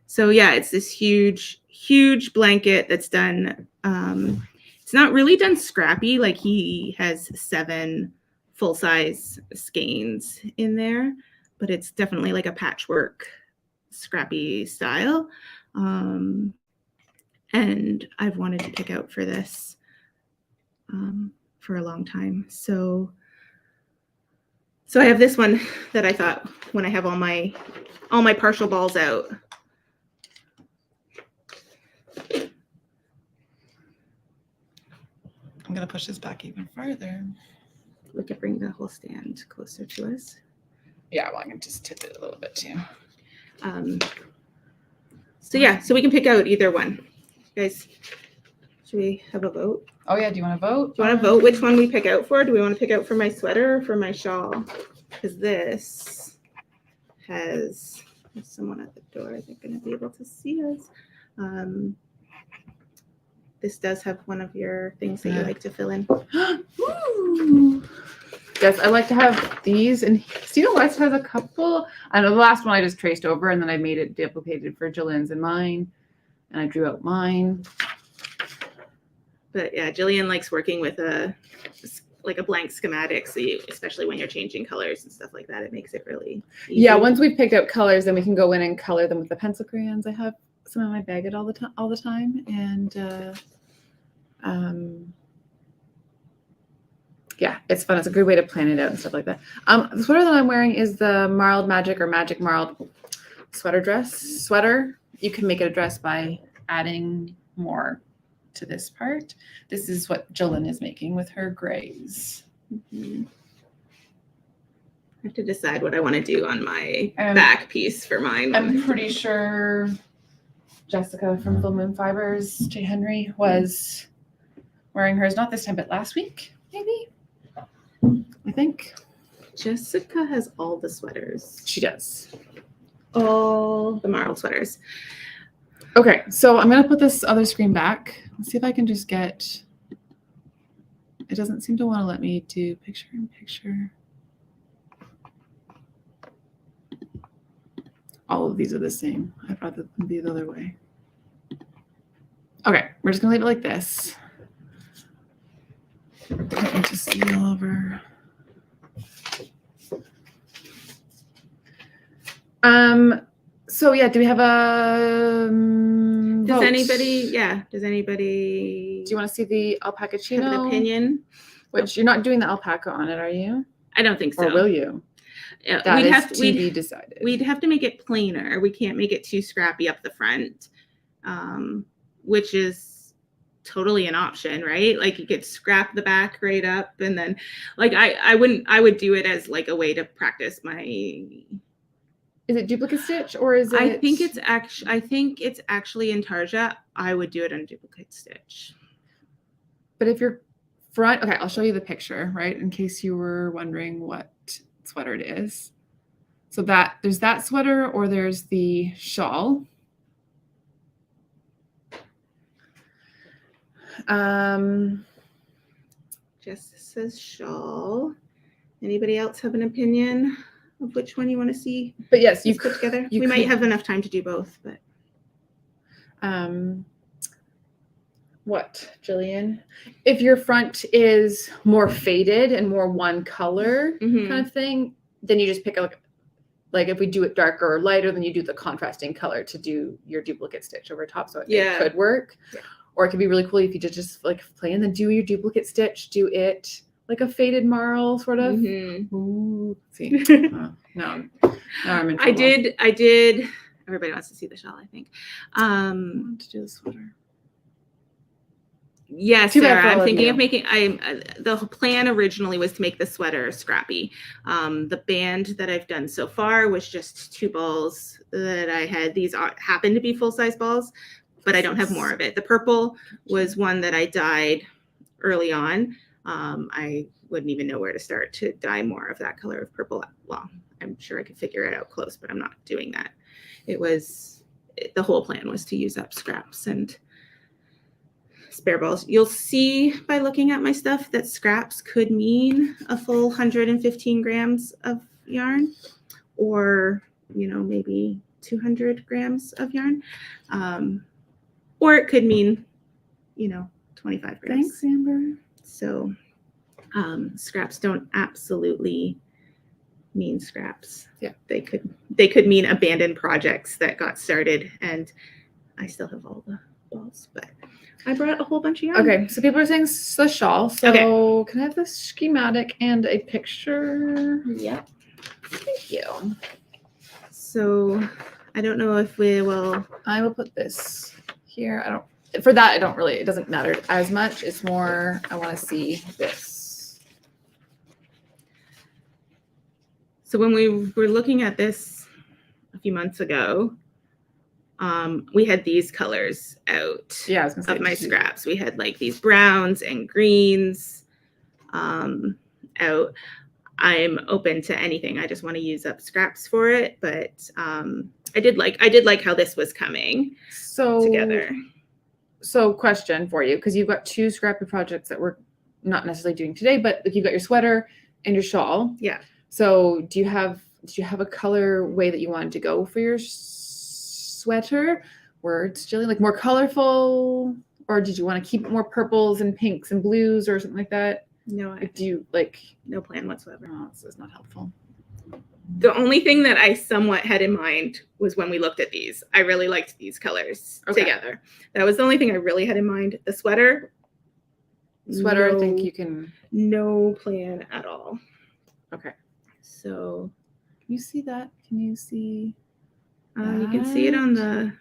S2: So yeah, it's this huge blanket that's done. It's not really done scrappy. Like he has 7 full-size skeins in there, but it's definitely like a patchwork scrappy style. And I've wanted to pick out for this for a long time. So I have this one that I thought when I have all my partial balls out.
S1: I'm going to push this back even farther.
S2: We could bring the whole stand closer to us.
S1: Yeah, well, I can just tip it a little bit too.
S2: So we can pick out either one. Guys, should we have a vote?
S1: Oh yeah, do you want to vote?
S2: Do you want to vote which one we pick out for? Do we want to pick out for my sweater or for my shawl? Because this has someone at the door. They're going to be able to see us. This does have one of your things that you like to fill in.
S1: Yes, I like to have these. And Stephen West has a couple. I know the last one I just traced over, and then I made it duplicated for Jillian's and mine. And I drew out mine.
S2: But yeah, Jillian likes working with a blank schematic. So especially when you're changing colors and stuff like that, it makes it really easy.
S1: Yeah, once we've picked out colors, then we can go in and color them with the pencil crayons. I have some in my bag all the time. And yeah, it's fun. It's a good way to plan it out and stuff like that. The sweater that I'm wearing is the Marled Magic or Magic Marled sweater. You can make it a dress by adding more to this part. This is what Jillian is making with her grays.
S2: Mm-hmm. have to decide what I want to do on my
S1: And
S2: back piece for mine.
S1: I'm pretty sure Jessica from Full Moon Fibers, J. Henry, was wearing hers, not this time, but last week, maybe? I think.
S2: Jessica has all the sweaters.
S1: She does.
S2: All the Marled sweaters.
S1: Okay, so I'm going to put this other screen back. Let's see if I can just get... It doesn't seem to want to let me do picture-in-picture. All of these are the same. I'd rather them be the other way. Okay, we're just going to leave it like this. Let me just see all over. So yeah, do we have a
S2: Does
S1: vote?
S2: anybody
S1: Do you want to see the alpaca chino?
S2: have an opinion?
S1: Which you're not doing the alpaca on it, are you?
S2: I don't think so.
S1: Or will you?
S2: Yeah,
S1: That is to be decided.
S2: We'd have to make it plainer. We can't make it too scrappy up the front, which is totally an option, right? Like you could scrap the back right up, and then like I would do it as like a way to practice my.
S1: Is it duplicate stitch or is it?
S2: I think it's actually intarsia. I would do it on duplicate stitch.
S1: But if you're front, okay, I'll show you the picture, right? In case you were wondering what sweater it is. So that there's that sweater or there's the shawl.
S2: Jess says shawl. Anybody else have an opinion of which one you want to see?
S1: But yes, you
S2: put together.
S1: You
S2: we might
S1: could.
S2: have enough time to do both, but
S1: what, Jillian? If your front is more faded and more one color kind of thing, then you just pick a like if we do it darker or lighter, then you do the contrasting color to do your duplicate stitch over top. So it could work. Yeah. Or it could be really cool if you did just like play and then do your duplicate stitch, do it like a faded marl sort of. Ooh, see. No, now I'm in trouble.
S2: I did. Everybody wants to see the shawl, I think.
S1: I want to do the sweater.
S2: Yes, Sarah, I'm thinking of making. The plan originally was to make the sweater scrappy. The band that I've done so far was just 2 balls that I had. These happen to be full-size balls, but I don't have more of it. The purple was one that I dyed early on. I wouldn't even know where to start to dye more of that color of purple. Well, I'm sure I could figure it out close, but I'm not doing that. The whole plan was to use up scraps and spare balls. You'll see by looking at my stuff that scraps could mean a full 115 grams of yarn, or maybe 200 grams of yarn, or it could mean 25 grams.
S1: Thanks, Amber.
S2: So scraps don't absolutely mean scraps.
S1: Yeah,
S2: they could mean abandoned projects that got started, and I still have all the balls, but I brought a whole bunch of yarn.
S1: Okay, so people are saying the shawl. So can I have the schematic and a picture?
S2: Yeah.
S1: Thank you.
S2: So I don't know if we will.
S1: I will put this here. It doesn't matter as much. It's more, I want to see this.
S2: So when we were looking at this a few months ago, we had these colors out of my scraps. We had like these browns and greens out. I'm open to anything. I just want to use up scraps for it, but I did like how this was coming together.
S1: So question for you, because you've got 2 scrappy projects that we're not necessarily doing today, but you've got your sweater and your shawl.
S2: Yeah.
S1: So did you have a color way that you wanted to go for your sweater? Words, Jillian, like more colorful, or did you want to keep it more purples and pinks and blues or something like that?
S2: No,
S1: I do like
S2: no plan whatsoever.
S1: Oh, this is not helpful.
S2: The only thing that I somewhat had in mind was when we looked at these. I really liked these colors together. That was the only thing I really had in mind. The sweater,
S1: I think you can.
S2: No plan at all.
S1: Okay.
S2: So,
S1: can you see that? Can you see?
S2: You can see it on the.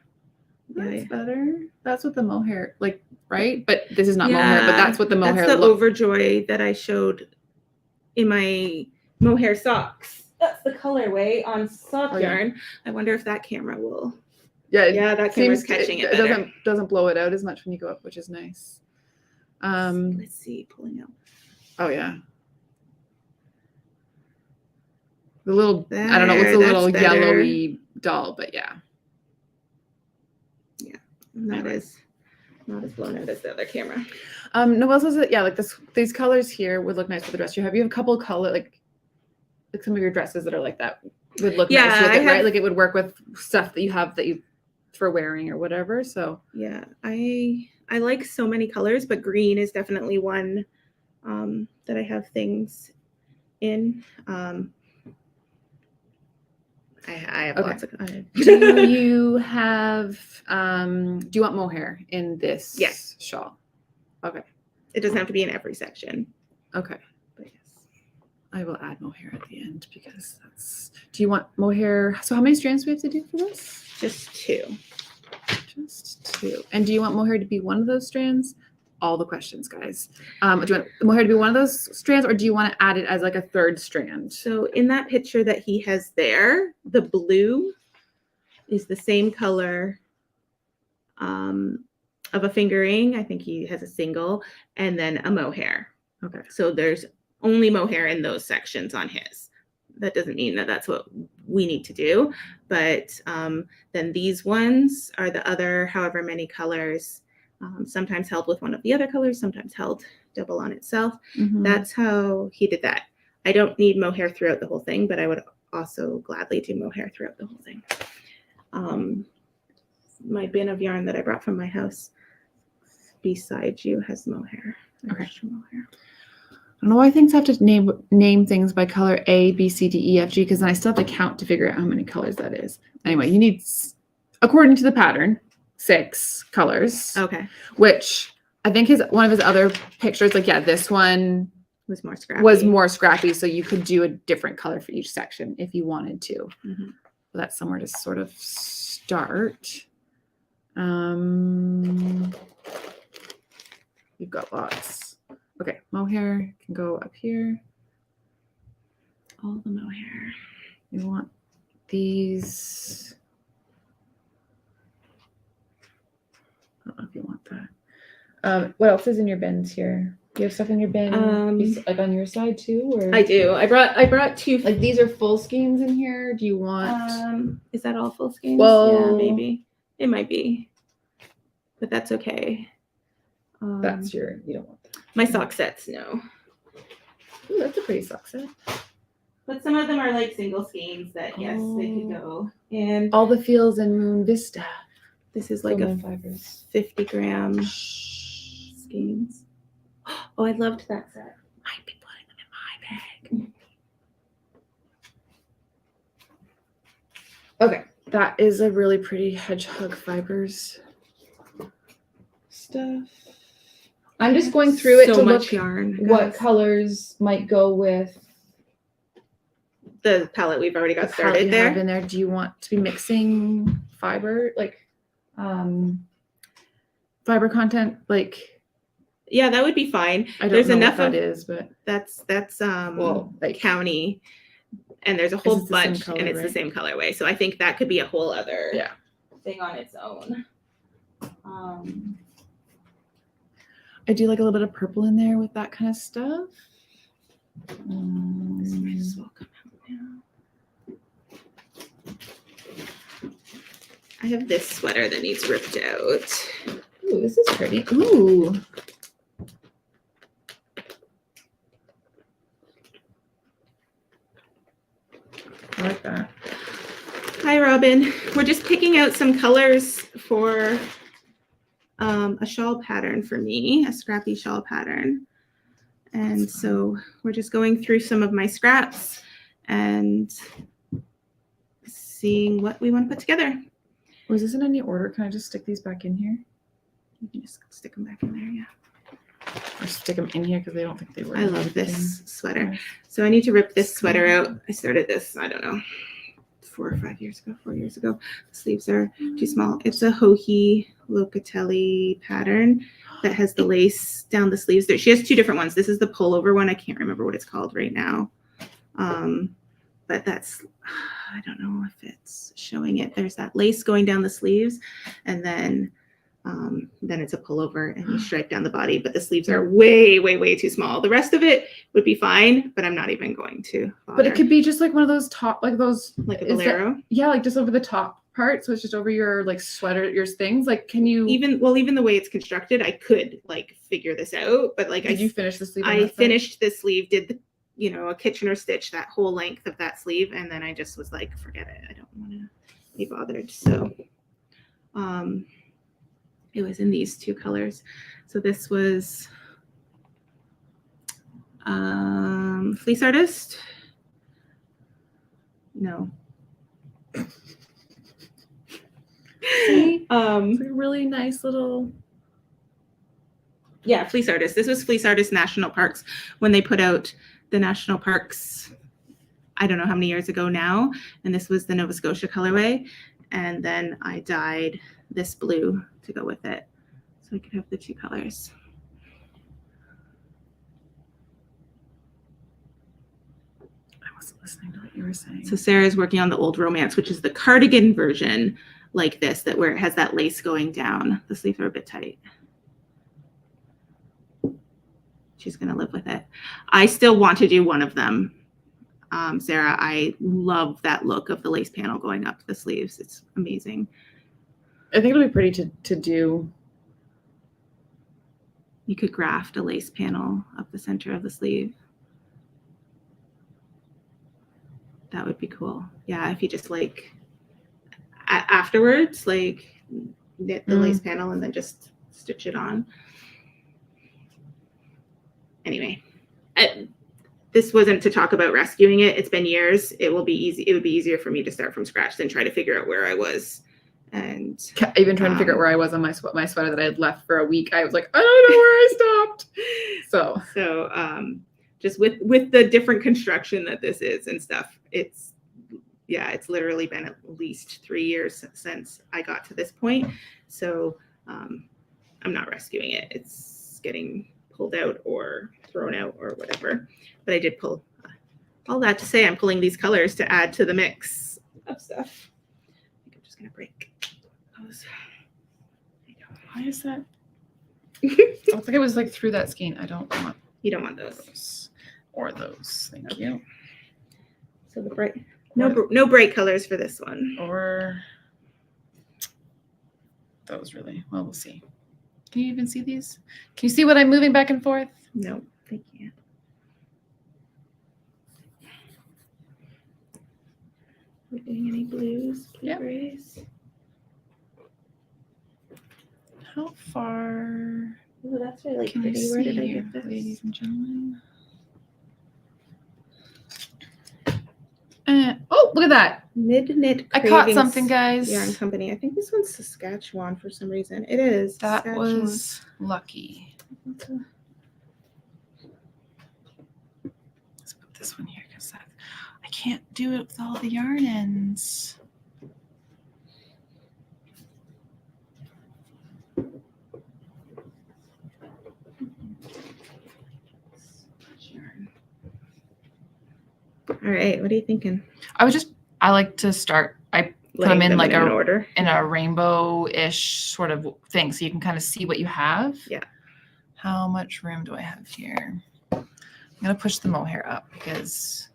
S1: That's better. That's what the mohair, like, right? But this is not mohair, but that's what the mohair.
S2: That's the overjoy that I showed in my mohair socks. that's the colorway on sock
S1: Oh, yeah.
S2: yarn. I wonder if that camera will.
S1: Yeah,
S2: Yeah, that camera's
S1: seems
S2: catching it
S1: it
S2: better.
S1: doesn't blow it out as much when you go up, which is nice.
S2: Let's see, pulling out.
S1: Oh yeah. The little, I don't know, it's a
S2: That's
S1: little
S2: better.
S1: yellowy doll, but yeah.
S2: Yeah, not as blown out as the other camera.
S1: Noelle says that, yeah, like these colors here would look nice with the dress you have. You have a couple color, like some of your dresses that are like that would look nice with it, right? Like it would work with stuff that you have that you for wearing or whatever. So
S2: yeah, I like so many colors, but green is definitely one that I have things in. I have lots of.
S1: Do you have? Do you want mohair in this
S2: Yes.
S1: shawl? Okay.
S2: It doesn't have to be in every section.
S1: Okay.
S2: But yes.
S1: I will add mohair at the end because that's. Do you want mohair? So how many strands do we have to do for this?
S2: Just 2.
S1: Just 2. And do you want mohair to be one of those strands? All the questions, guys. Do you want mohair to be one of those strands, or do you want to add it as like a third strand?
S2: So in that picture that he has there, the blue is the same color of a fingering. I think he has a single, and then a mohair.
S1: Okay.
S2: So there's only mohair in those sections on his. That doesn't mean that that's what we need to do, but then these ones are the other however many colors. Sometimes held with one of the other colors, sometimes held double on itself.
S1: Mm-hmm.
S2: That's how he did that. I don't need mohair throughout the whole thing, but I would also gladly do mohair throughout the whole thing. My bin of yarn that I brought from my house beside you has mohair.
S1: Okay.
S2: Mohair.
S1: I don't know why things have to name things by color A, B, C, D, E, F, G, because then I still have to count to figure out how many colors that is. Anyway, you need, according to the pattern, 6 colors.
S2: Okay.
S1: Which I think one of his other pictures, like, yeah, this one
S2: was more scrappy.
S1: So you could do a different color for each section if you wanted to.
S2: Mm-hmm.
S1: But that's somewhere to sort of start. You've got lots. Okay, mohair can go up here.
S2: All the mohair.
S1: You want these. I don't know if you want that. What else is in your bins here? Do you have stuff in your bin, like on your side too? Or?
S2: I do. I brought 2.
S1: Like these are full skeins in here. Do you want?
S2: Is that all full skeins?
S1: Well,
S2: yeah, maybe it might be, but that's okay.
S1: That's you don't want that.
S2: My sock sets, no.
S1: Ooh, that's a pretty sock set.
S2: But some of them are like single skeins that yes, they could go. And
S1: all the feels in Moon Vista.
S2: This is like a 50-gram skeins. Oh, I loved that set.
S1: Might be putting them in my bag. Okay, that is a really pretty hedgehog fibers stuff. I'm just going through it to look
S2: yarn,
S1: what colors might go with
S2: the palette we've already got started there.
S1: In there. Do you want to be mixing fiber, like fiber content, like?
S2: Yeah, that would be fine.
S1: There's know enough what that is, but
S2: that's
S1: well, like
S2: County, and there's a whole bunch,
S1: color,
S2: and it's the same colorway. So I think that could be a whole other thing on its own.
S1: I do like a little bit of purple in there with that kind of stuff.
S2: This might as well come out now. I have this sweater that needs ripped out.
S1: Ooh, this is pretty. Ooh. I like that.
S2: Hi, Robin. We're just picking out some colors for a shawl pattern for me, a scrappy shawl pattern. And so we're just going through some of my scraps and seeing what we want to put together.
S1: Was this in any order? Can I just stick these back in here?
S2: You can just stick them back in there, yeah.
S1: Or stick them in here because I don't think they were.
S2: I love this sweater. So I need to rip this sweater out. I started this, I don't know, 4 years ago. The sleeves are too small. It's a Hohi Locatelli pattern that has the lace down the sleeves. She has 2 different ones. This is the pullover one. I can't remember what it's called right now. but that's, I don't know if it's showing it. There's that lace going down the sleeves, and then it's a pullover and you stripe down the body, but the sleeves are way, way, way too small. The rest of it would be fine, but I'm not even going to bother.
S1: But it could be just like one of those top, like those,
S2: like a bolero.
S1: Yeah, like just over the top part, so it's just over your like sweater, your things. Like, can you
S2: even the way it's constructed, I could like figure this out, but like
S1: did you finish the sleeve?
S2: I finished the sleeve, did the, you know, a Kitchener stitch that whole length of that sleeve, and then I just was like, forget it, I don't want to be bothered. So it was in these two colors. So this was Fleece Artist. No.
S1: See? It's like a really nice little.
S2: Yeah, Fleece Artist. This was Fleece Artist National Parks when they put out the National Parks, I don't know how many years ago now. And this was the Nova Scotia colorway. And then I dyed this blue to go with it, so I could have the two colors.
S1: I wasn't listening to what you were saying.
S2: So Sarah's working on the Old Romance, which is the cardigan version like this, that where it has that lace going down. The sleeves are a bit tight. She's going to live with it. I still want to do one of them. Sarah, I love that look of the lace panel going up the sleeves. It's amazing.
S1: I think it'll be pretty to do.
S2: You could graft a lace panel up the center of the sleeve. That would be cool. Yeah, if you just like afterwards, like knit the lace panel and then just stitch it on. Anyway, this wasn't to talk about rescuing it. It's been years. It will be easy. It would be easier for me to start from scratch than try to figure out where I was. And
S1: even trying to figure out where I was on my sweater that I had left for a week, I was like, I don't know where I stopped.
S2: So just with the different construction that this is and stuff, it's literally been at least 3 years since I got to this point. So I'm not rescuing it. It's getting pulled out or thrown out or whatever. But I did pull all that to say I'm pulling these colors to add to the mix of stuff. I think I'm just gonna break those.
S1: Why is that? I think it was like through that skein. I don't want.
S2: You don't want those.
S1: Or those. Thank you.
S2: So the bright, no bright colors for this one.
S1: Or those really. Well, we'll see. Can you even see these? Can you see what I'm moving back and forth?
S2: No, they can't. We're doing any blues, grays?
S1: How far?
S2: Oh, that's really
S1: Can
S2: pretty.
S1: I
S2: Where
S1: see
S2: did I
S1: here,
S2: get this?
S1: ladies and gentlemen? Oh, look at that.
S2: Mid knit.
S1: I caught something, guys.
S2: Yarn Company. I think this one's Saskatchewan for some reason. It is.
S1: That was lucky. Let's put this one here because I can't do it with all the yarn ends.
S2: All right, what are you thinking?
S1: I like to start. I put them in like in a rainbow-ish sort of thing, so you can kind of see what you have.
S2: Yeah.
S1: How much room do I have here? I'm gonna push the mohair up because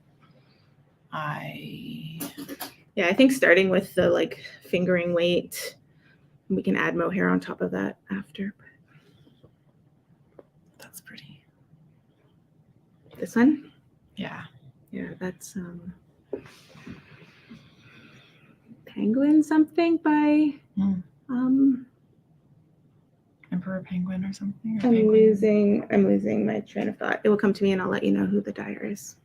S1: I
S2: think starting with the like fingering weight, we can add mohair on top of that after.
S1: That's pretty.
S2: This one?
S1: Yeah.
S2: Yeah, that's Penguin something by
S1: Emperor Penguin or something. Or
S2: I'm losing my train of thought. It will come to me and I'll let you know who the dyer is.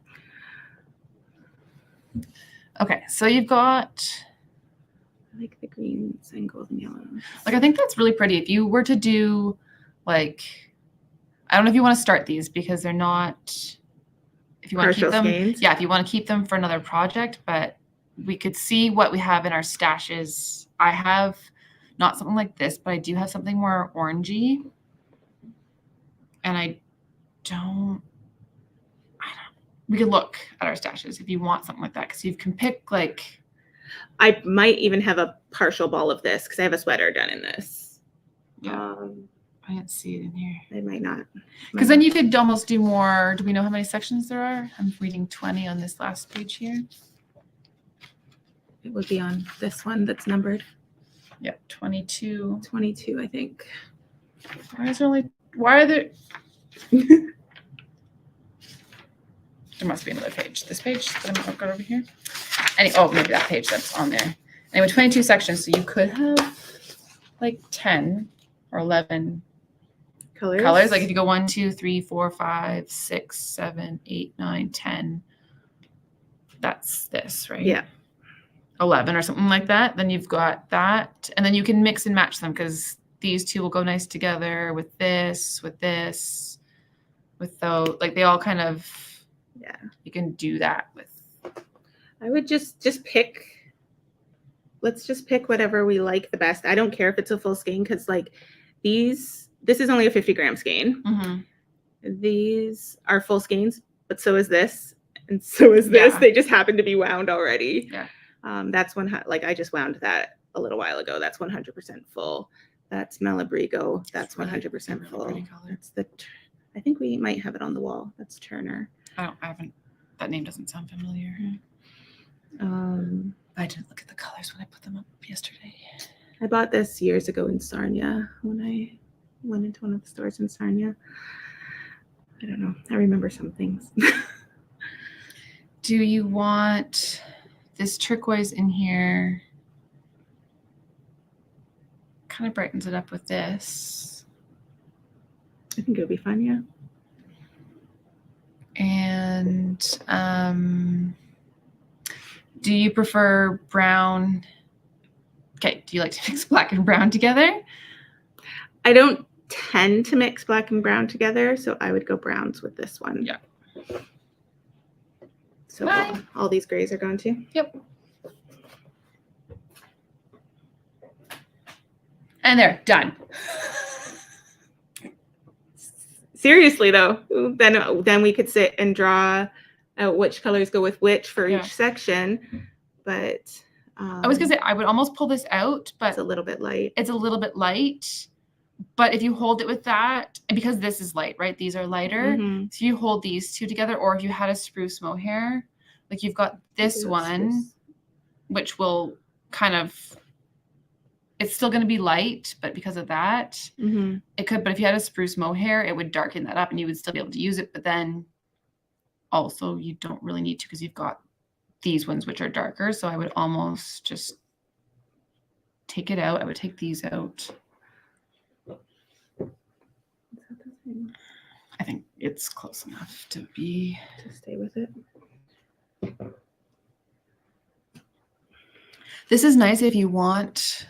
S1: Okay, so you've got
S2: I like the greens and golden yellows.
S1: Like I think that's really pretty. If you were to do like I don't know if you want to start these because they're not if you want to keep them, yeah, if you want to keep them for another project, but we could see what we have in our stashes. I have not something like this, but I do have something more orangey. And we could look at our stashes if you want something like that, because you can pick like.
S2: I might even have a partial ball of this because I have a sweater done in this.
S1: Yeah. I didn't see it in here.
S2: I might not.
S1: Because then you could almost do more. Do we know how many sections there are? I'm reading 20 on this last page here.
S2: It would be on this one that's numbered.
S1: Yeah, 22.
S2: 22, I think.
S1: Why are there? There must be another page. This page that I'm going over here. Maybe that page that's on there. Anyway, 22 sections. So you could have like 10 or 11 colors. Like if you go 1, 2, 3, 4, 5, 6, 7, 8, 9, 10. That's this, right?
S2: Yeah.
S1: 11 or something like that. Then you've got that. And then you can mix and match them because these two will go nice together with this, with those. Like they all kind of,
S2: yeah. You
S1: can do that with.
S2: I would just pick. Let's just pick whatever we like the best. I don't care if it's a full skein because like this is only a 50-gram skein.
S1: Mm-hmm.
S2: These are full skeins, but so is this. And so is this. Yeah. They just happen to be wound already.
S1: Yeah.
S2: That's I just wound that a little while ago. That's 100% full. That's Malabrigo. That's 100% full. That's I think we might have it on the wall. That's Turner.
S1: I haven't. That name doesn't sound familiar. I didn't look at the colors when I put them up yesterday.
S2: I bought this years ago in Sarnia when I went into one of the stores in Sarnia. I don't know. I remember some things.
S1: Do you want this turquoise in here? Kind of brightens it up with this.
S2: I think it'll be fun, yeah.
S1: And do you prefer brown? Okay, do you like to mix black and brown together?
S2: I don't tend to mix black and brown together, so I would go browns with this one.
S1: Yeah.
S2: So all these grays are gone too?
S1: Yep. And they're done.
S2: Seriously though, then we could sit and draw out which colors go with which for each section. But
S1: I was gonna say I would almost pull this out, but
S2: it's a little bit light.
S1: It's a little bit light. But if you hold it with that, and because this is light, right? These are lighter.
S2: Mm-hmm.
S1: So you hold these two together, or if you had a spruce mohair, like you've got this one, which will kind of, it's still going to be light, but because of that, it could, but if you had a spruce mohair, it would darken that up and you would still be able to use it. But then also you don't really need to because you've got these ones, which are darker. So I would almost just take it out. I would take these out. I think it's close enough to
S2: stay with it.
S1: This is nice if you want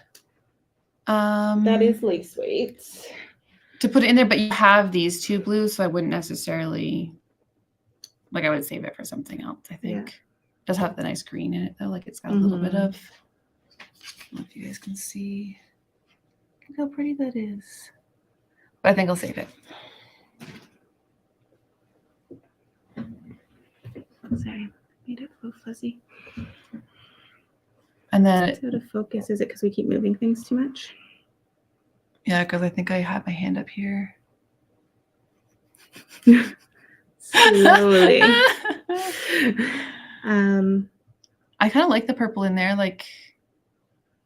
S2: that is lace weight
S1: to put it in there, but you have these two blues, so I wouldn't necessarily I would save it for something else. I think it does have the nice green in it though, like it's got a little bit of, I don't know if you guys can see. Look how pretty that is. But I think I'll save it.
S2: Sorry, made it a little fuzzy.
S1: And then
S2: out of focus. Is it because we keep moving things too much?
S1: Yeah, because I think I have my hand up here.
S2: Slowly.
S1: I kind of like the purple in there. Like,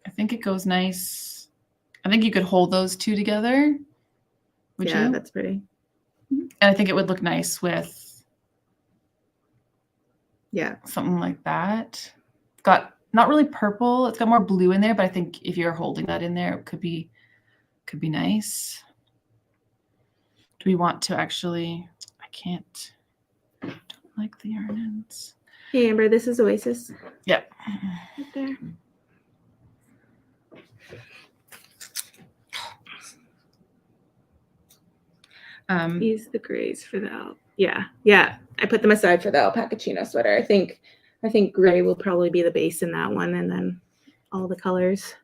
S1: I think it goes nice. I think you could hold those two together. Would you?
S2: Yeah, that's pretty.
S1: And I think it would look nice with something like that. It's got not really purple. It's got more blue in there, but I think if you're holding that in there, it could be nice. Do we want to actually? I can't. I don't like the yarn ends.
S2: Hey Amber, this is Oasis.
S1: Yep.
S2: Right there. These the grays for the yeah. I put them aside for the alpaca chino sweater. I think gray will probably be the base in that one, and then all the colors,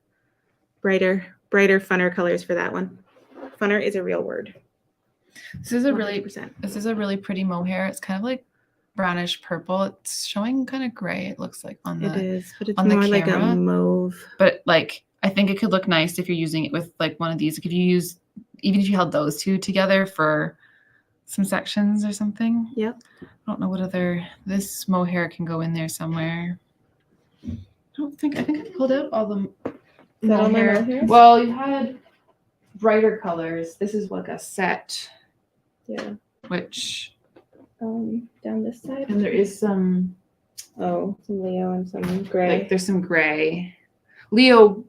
S2: brighter, funner colors for that one. Funner is a real word.
S1: This is a 100%. Really pretty mohair. It's kind of like brownish purple. It's showing kind of gray, it looks like on
S2: It
S1: the
S2: is, but it's
S1: on the
S2: more like a
S1: camera.
S2: mauve.
S1: But like I think it could look nice if you're using it with like one of these. Like if you use, even if you held those two together for some sections or something.
S2: Yep.
S1: I don't know what other, this mohair can go in there somewhere. I think I pulled out all the
S2: Is that all my
S1: mohair.
S2: mohairs?
S1: Well, you had brighter colors. This is like a set,
S2: Yeah.
S1: which
S2: Down this side.
S1: and there is some
S2: Some Leo and some gray.
S1: like there's some gray. Leo,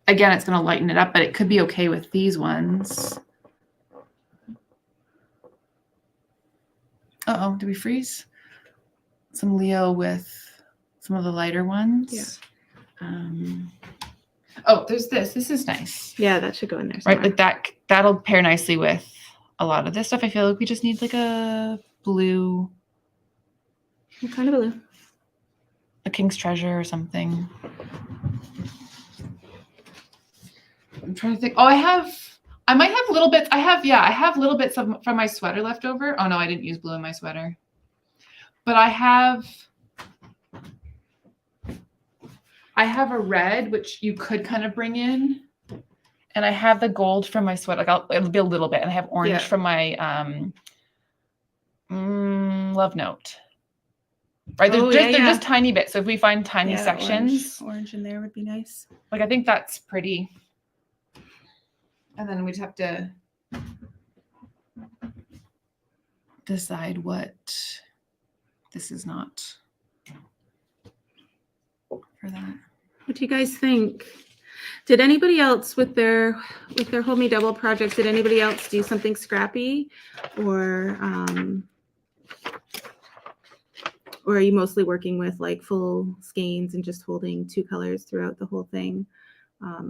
S1: again, it's going to lighten it up, but it could be okay with these ones. Uh-oh, did we freeze? Some Leo with some of the lighter ones.
S2: Yeah.
S1: Oh, there's this. This is nice.
S2: Yeah, that should go in there somewhere.
S1: Right, like that'll pair nicely with a lot of this stuff. I feel like we just need like a blue.
S2: What kind of blue?
S1: A King's Treasure or something. I'm trying to think. Oh, I might have little bits. I have little bits from my sweater left over. Oh no, I didn't use blue in my sweater. But I have a red, which you could kind of bring in. And I have the gold from my sweater. Like it'll be a little bit. And I have orange from my Love Note. Right, they're just tiny bits. So if we find tiny sections,
S2: orange in there would be nice.
S1: Like I think that's pretty. And then we'd have to decide what this is not for that.
S2: What do you guys think? Did anybody else with their Hold Me Double project? Did anybody else do something scrappy, or are you mostly working with like full skeins and just holding two colors throughout the whole thing? I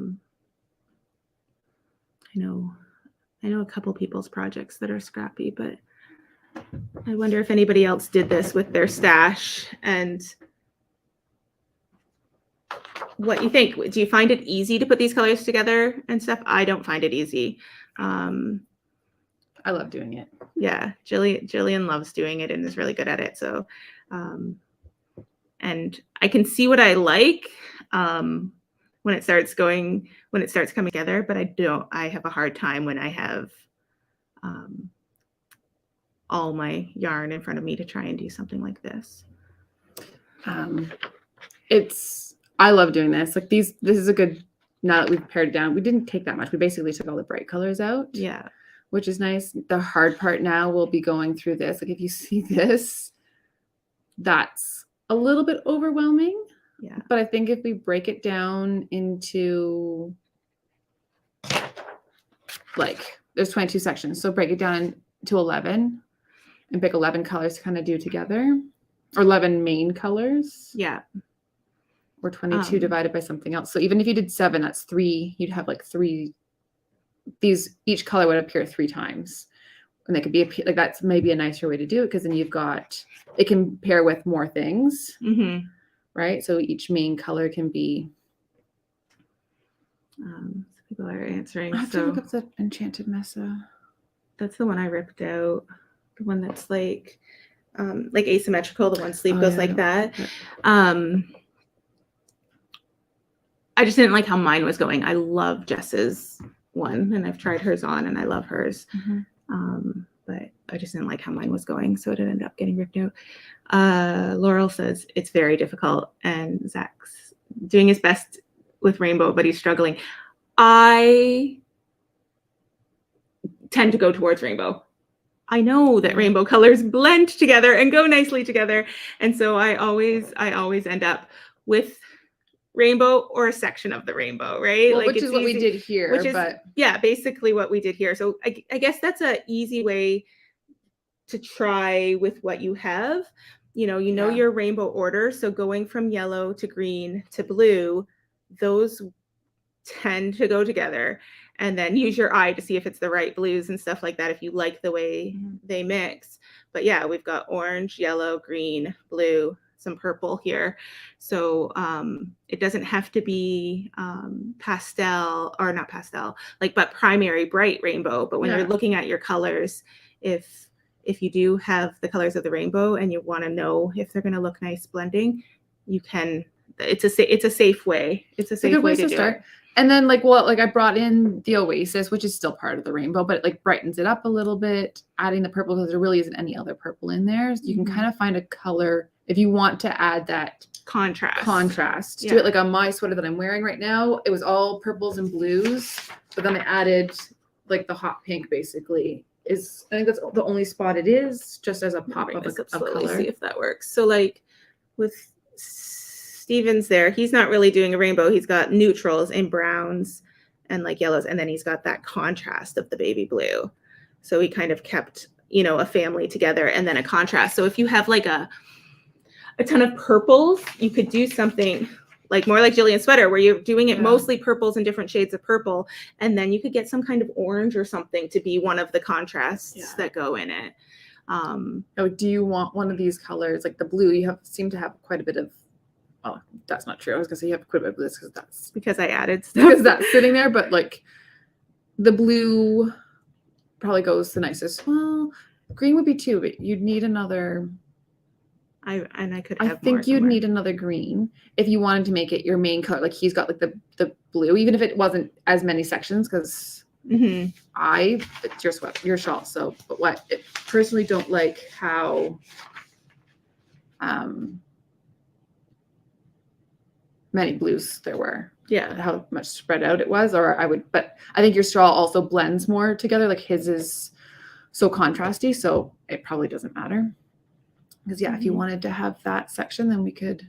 S2: know a couple people's projects that are scrappy, but I wonder if anybody else did this with their stash and what you think. Do you find it easy to put these colors together and stuff? I don't find it easy.
S1: I love doing it.
S2: Yeah, Jillian loves doing it and is really good at it. So, and I can see what I like when it starts coming together, but I have a hard time when I have all my yarn in front of me to try and do something like this.
S1: I love doing this. Like this is a good, now that we've pared down, we didn't take that much. We basically took all the bright colors out.
S2: Yeah.
S1: Which is nice. The hard part now will be going through this. Like if you see this, that's a little bit overwhelming.
S2: Yeah.
S1: But I think if we break it down into like, there's 22 sections. So break it down to 11 and pick 11 colors to kind of do together, or 11 main colors.
S2: Yeah.
S1: Or 22 divided by something else. So even if you did 7, that's 3. You'd have like 3. Each color would appear 3 times. And they could be like, that's maybe a nicer way to do it, because then you've got, it can pair with more things.
S2: Mm-hmm.
S1: Right? So each main color can be.
S2: People are answering.
S1: I have to look up the Enchanted Mesa.
S2: That's the one I ripped out. The one that's like asymmetrical. The one sleeve goes like that. I just didn't like how mine was going. I love Jess's one, and I've tried hers on, and I love hers.
S1: Mm-hmm.
S2: But I just didn't like how mine was going, so it ended up getting ripped out. Laurel says it's very difficult, and Zach's doing his best with rainbow, but he's struggling. I tend to go towards rainbow. I know that rainbow colors blend together and go nicely together, and so I always end up with rainbow or a section of the rainbow, right?
S1: Well, which is what we did here.
S2: Which is, basically what we did here. So I guess that's an easy way to try with what you have. You know your rainbow order. So going from yellow to green to blue, those tend to go together. And then use your eye to see if it's the right blues and stuff like that, if you like the way they mix. But yeah, we've got orange, yellow, green, blue, some purple here. So it doesn't have to be pastel, or not pastel, but primary bright rainbow. But when you're looking at your colors, if if you do have the colors of the rainbow and you want to know if they're going to look nice blending, you can. It's a safe way. It's a safe way to start.
S1: And then like I brought in the Oasis, which is still part of the rainbow, but it like brightens it up a little bit, adding the purple because there really isn't any other purple in there. So you can kind of find a color if you want to add that contrast to it. Like on my sweater that I'm wearing right now, it was all purples and blues, but then I added like the hot pink basically. I think that's the only spot it is, just as a pop of color.
S2: See if that works. So like with Steven's there, he's not really doing a rainbow. He's got neutrals and browns and like yellows, and then he's got that contrast of the baby blue. So he kind of kept, a family together and then a contrast. So if you have like a ton of purples, you could do something like more like Jillian's sweater where you're doing it mostly purples and different shades of purple, and then you could get some kind of orange or something to be one of the contrasts that go in it.
S1: Do you want one of these colors like the blue? You seem to have quite a bit of. Oh, that's not true. I was gonna say you have quite a bit of this
S2: because I added stuff.
S1: Because that's sitting there, but like the blue probably goes the nicest. Well, green would be too, but you'd need another.
S2: I
S1: think you'd need another green if you wanted to make it your main color. Like he's got like the blue, even if it wasn't as many sections, because it's your shawl. So, but I personally don't like how many blues there were. How much spread out it was, but I think your straw also blends more together. Like his is so contrasty, so it probably doesn't matter. Because if you wanted to have that section, then we could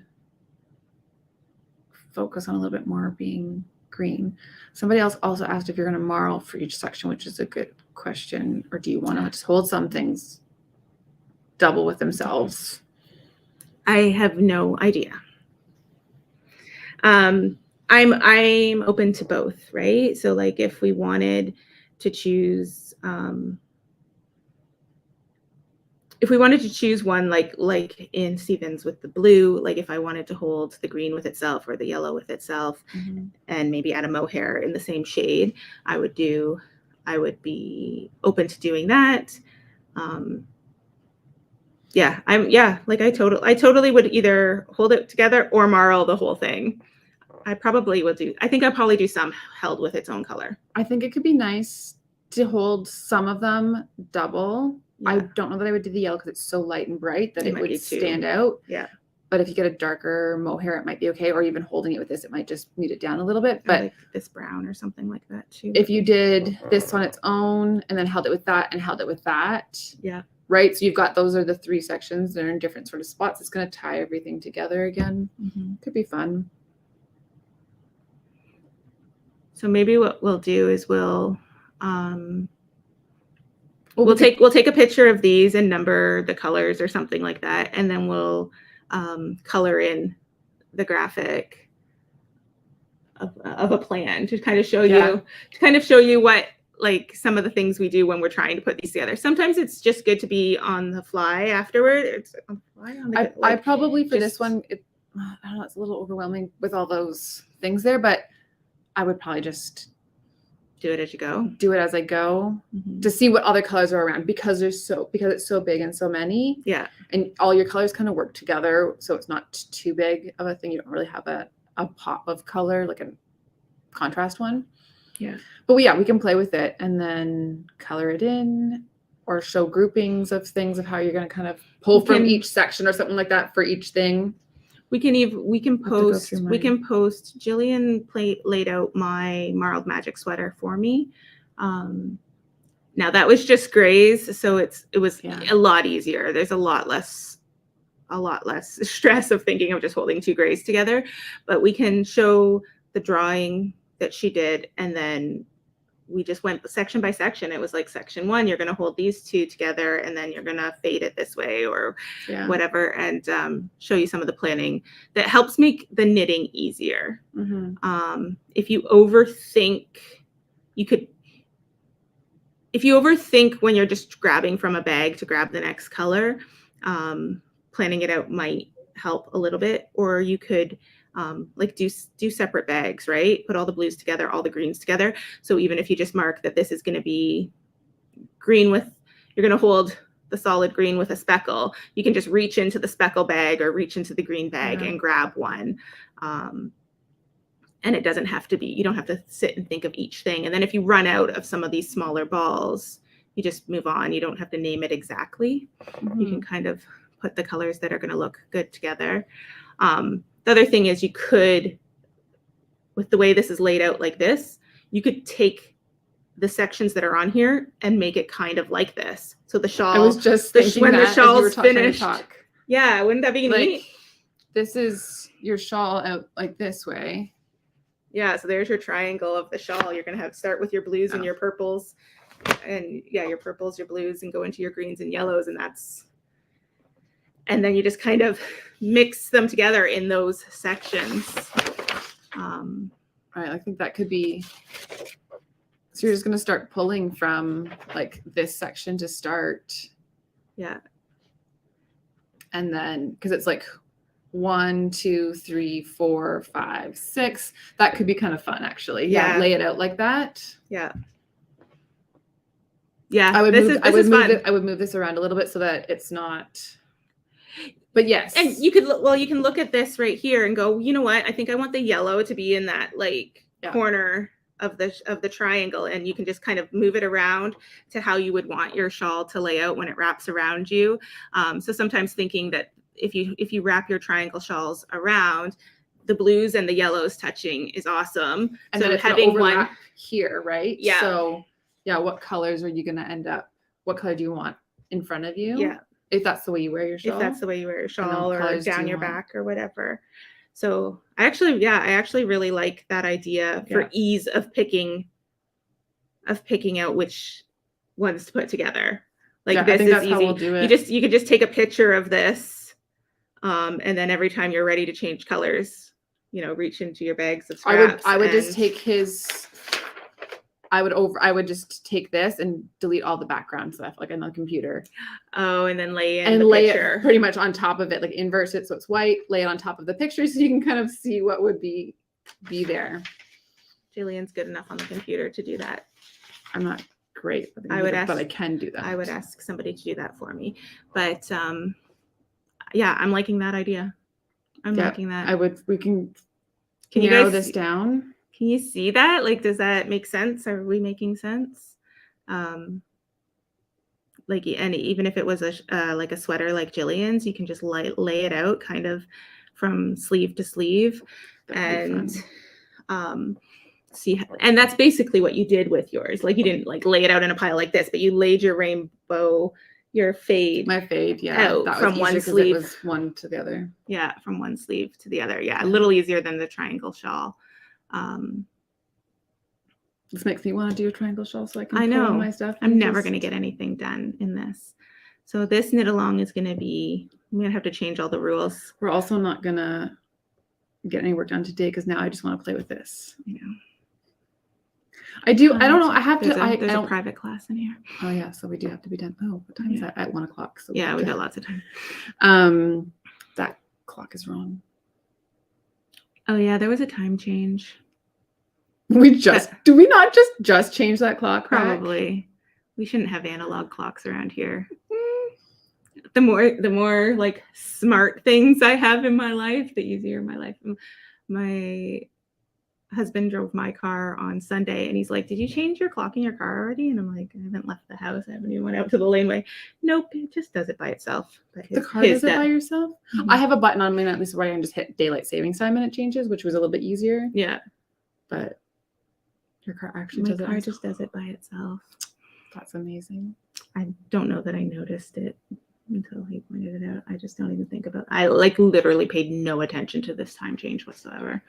S1: focus on a little bit more being green. Somebody else also asked if you're going to marl for each section, which is a good question. Or do you want to just hold some things double with themselves?
S2: I have no idea. I'm open to both, right? So like if we wanted to choose one like in Stevens with the blue, like if I wanted to hold the green with itself or the yellow with itself and maybe add a mohair in the same shade, I would be open to doing that. I totally would either hold it together or marl the whole thing. I think I'll probably do some held with its own color.
S1: I think it could be nice to hold some of them double. I don't know that I would do the yellow because it's so light and bright that it would stand out.
S2: Yeah.
S1: But if you get a darker mohair, it might be okay. Or even holding it with this, it might just mute it down a little bit. But
S2: like this brown or something like that too.
S1: If you did this on its own and then held it with that and held it with that.
S2: Yeah.
S1: Right. So you've got, those are the three sections. They're in different sort of spots. It's going to tie everything together again. Could be fun.
S2: So maybe what we'll do is we'll take a picture of these and number the colors or something like that, and then we'll color in the graphic of a plan to kind of show you what like some of the things we do when we're trying to put these together. Sometimes it's just good to be on the fly afterward.
S1: I probably for this one, I don't know, it's a little overwhelming with all those things there, but I would probably just
S2: do it as you go.
S1: Do it as I go to see what other colors are around because it's so big and so many.
S2: Yeah. And
S1: all your colors kind of work together. So it's not too big of a thing. You don't really have a pop of color, like a contrast one.
S2: Yeah.
S1: But we can play with it and then color it in or show groupings of things of how you're going to kind of pull from each section or something like that for each thing. We can post Jillian laid out my Marled Magic sweater for me. Now that was just grays, so it was a lot easier. There's a lot less stress of thinking of just holding two grays together, but we can show the drawing that she did, and then we just went section by section. It was like section 1, you're going to hold these two together and then you're going to fade it this way or whatever, and show you some of the planning that helps make the knitting easier. If you overthink when you're just grabbing from a bag to grab the next color, planning it out might help a little bit. Or you could do separate bags, right? Put all the blues together, all the greens together. So even if you just mark that this is going to be green with, you're going to hold
S2: the solid green with a speckle, you can just reach into the speckle bag or reach into the green bag and grab one. And it doesn't have to be, you don't have to sit and think of each thing. And then if you run out of some of these smaller balls, you just move on. You don't have to name it exactly. You can kind of put the colors that are going to look good together. The other thing is you could, with the way this is laid out like this, you could take the sections that are on here and make it kind of like this. So the shawl,
S1: I was just thinking
S2: when
S1: that
S2: the shawl's finished.
S1: Talk.
S2: Yeah, wouldn't that be
S1: Like,
S2: neat?
S1: this is your shawl out like this way.
S2: Yeah, so there's your triangle of the shawl. You're going to have start with your blues and your purples. And yeah, your purples, your blues, and go into your greens and yellows. And then you just kind of mix them together in those sections.
S1: Right, I think that could be, so you're just going to start pulling from like this section to start.
S2: Yeah.
S1: And then, because it's like 1, 2, 3, 4, 5, 6. That could be kind of fun, actually. Yeah, lay it out like that.
S2: Yeah. Yeah,
S1: I would move this around a little bit so that it's not. But yes,
S2: and you could you can look at this right here and go, you know what? I think I want the yellow to be in that corner of the triangle, and you can just kind of move it around to how you would want your shawl to lay out when it wraps around you. So sometimes thinking that if you wrap your triangle shawls around, the blues and the yellows touching is awesome.
S1: And so then having one here, right?
S2: Yeah.
S1: So yeah, what colors are you going to end up? What color do you want in front of you?
S2: Yeah.
S1: If that's the way you wear your shawl.
S2: If that's the way you wear your shawl, or down your back or whatever. So I actually really like that idea for ease of picking out which ones to put together. Like this is easy. How we'll do it. You could just take a picture of this, and then every time you're ready to change colors, reach into your bags of scraps.
S1: I would just take his. I would just take this and delete all the background stuff, like on the computer.
S2: Oh, and then lay
S1: it pretty much on top of it, like inverse it so it's white. Lay it on top of the picture so you can kind of see what would be there. Jillian's good enough on the computer to do that. I'm not great, but I can do that. I would ask somebody to do that for me. But yeah, I'm liking that idea. I'm liking that. Can you narrow this down? Can you see that? Like, does that make sense? Are we making sense? And even if it was like a sweater like Jillian's, you can just lay it out kind of from sleeve to sleeve. And see, and that's basically what you did with yours. Like, you didn't lay it out in a pile like this, but you laid your fade. My fade, yeah. Out that from one sleeve. It was one to the other. Yeah, from one sleeve to the other. Yeah, a little easier than the triangle shawl. This makes me want to do a triangle shawl so I can pull my stuff. I'm never going to get anything done in this. So this knit along is going to be, I'm going to have to change all the rules. We're also not going to get any work done today because now I just want to play with this. I do. I don't know. I have to. There's a private class in here. Oh yeah. So we do have to be done. Oh, what time is that? At 1 o'clock. So yeah, we got lots of time. That clock is wrong. Oh yeah, there was a time change. Do we not just change that clock? Probably. We shouldn't have analog clocks around here. The more like smart things I have in my life, the easier my life. My husband drove my car on Sunday and he's like, "Did you change your clock in your car already?" And I'm like, "I haven't left the house. I haven't even went out to the laneway." Nope, it just does it by itself. But the car does it by yourself? Mm-hmm. I have a button on my at least where I can just hit daylight savings time and it changes, which was a little bit easier. Yeah. But your car actually does it. My car just does it by itself. That's amazing. I don't know that I noticed it until he pointed it out. I just don't even think about it. I literally paid no attention to this time change whatsoever.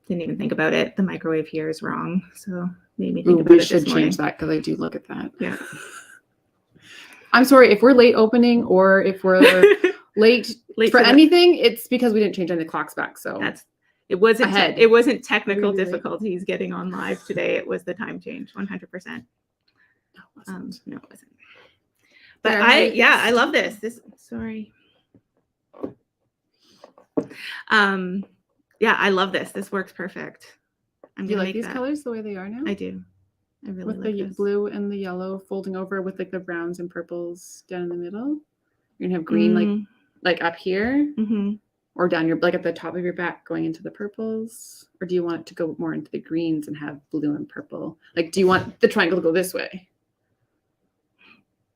S1: Didn't even think about it. The microwave here is wrong. So made me think about it. We should change that because I do look at that. Yeah. I'm sorry if we're late opening or if we're late for anything, it's because we didn't change any clocks back. So it wasn't technical difficulties getting on live today. It was the time change, 100%. No, it wasn't. But I love this. Sorry. Yeah, I love this. This works perfect. Do you like these colors the way they are now? I do.
S2: I really
S1: with
S2: like
S1: the
S2: this.
S1: blue and the yellow folding over with like the browns and purples down in the middle. You're gonna have green like up here, or down your like at the top of your back going into the purples, or do you want it to go more into the greens and have blue and purple? Like, do you want the triangle to go this way?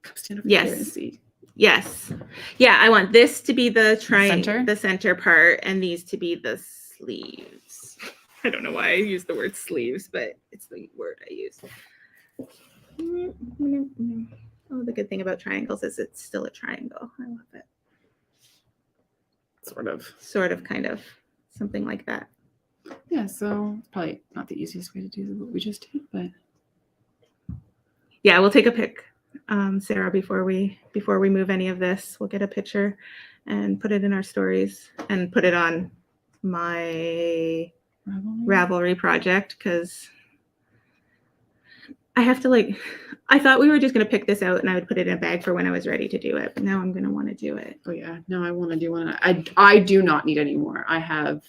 S1: Come stand over here and see.
S2: Yes. Yeah, I want this to be the
S1: Center?
S2: the center part, and these to be the sleeves. I don't know why I use the word sleeves, but it's the word I use. Oh, the good thing about triangles is it's still a triangle. I love it. Sort of, kind of. Something like that.
S1: Yeah, so it's probably not the easiest way to do what we just did, but
S2: yeah, we'll take a pic, Sarah, before we move any of this. We'll get a picture and put it in our stories and put it on my Ravelry project, because I have to I thought we were just going to pick this out and I would put it in a bag for when I was ready to do it, but now I'm going to want to do it.
S1: Oh yeah, no, I want to do one. I do not need any more. I have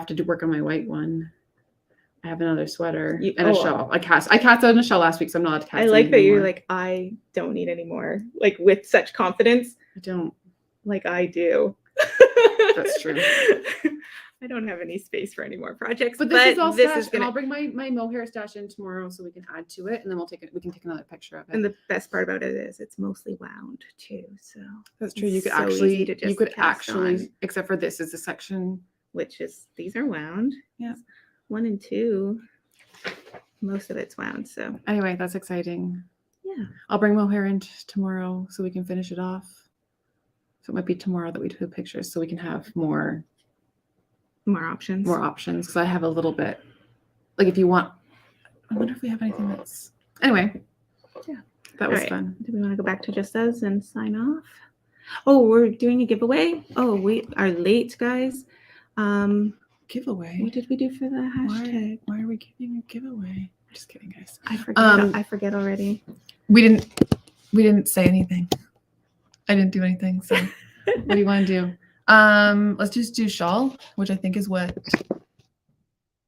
S1: to work on my white one. I have another sweater and a shawl. I cast out in a shawl last week, so I'm not allowed to cast.
S2: I like that you're like, I don't need any more, like with such confidence.
S1: I don't.
S2: Like I do.
S1: That's true.
S2: I don't have any space for any more projects.
S1: But this is all stashed, and I'll bring my mohair stash in tomorrow so we can add to it, and then we can take another picture of it.
S2: And the best part about it is it's mostly wound too. So
S1: that's true. You could actually except for this is a section,
S2: which is these are wound.
S1: Yeah. 1
S2: and 2. Most of it's wound. So
S1: anyway, that's exciting.
S2: Yeah.
S1: I'll bring mohair in tomorrow so we can finish it off. So it might be tomorrow that we do pictures so we can have more options. Because I have a little bit. Like if you want, I wonder if we have anything that's. Anyway.
S2: Yeah.
S1: That was fun.
S2: Do we want to go back to Just Us and sign off? Oh, we're doing a giveaway. Oh, we are late, guys.
S1: Giveaway.
S2: What did we do for the hashtag?
S1: Why are we giving a giveaway? Just kidding, guys.
S2: I forget. I forget already.
S1: We didn't say anything. I didn't do anything. So what do you want to do? Let's just do shawl, which I think is what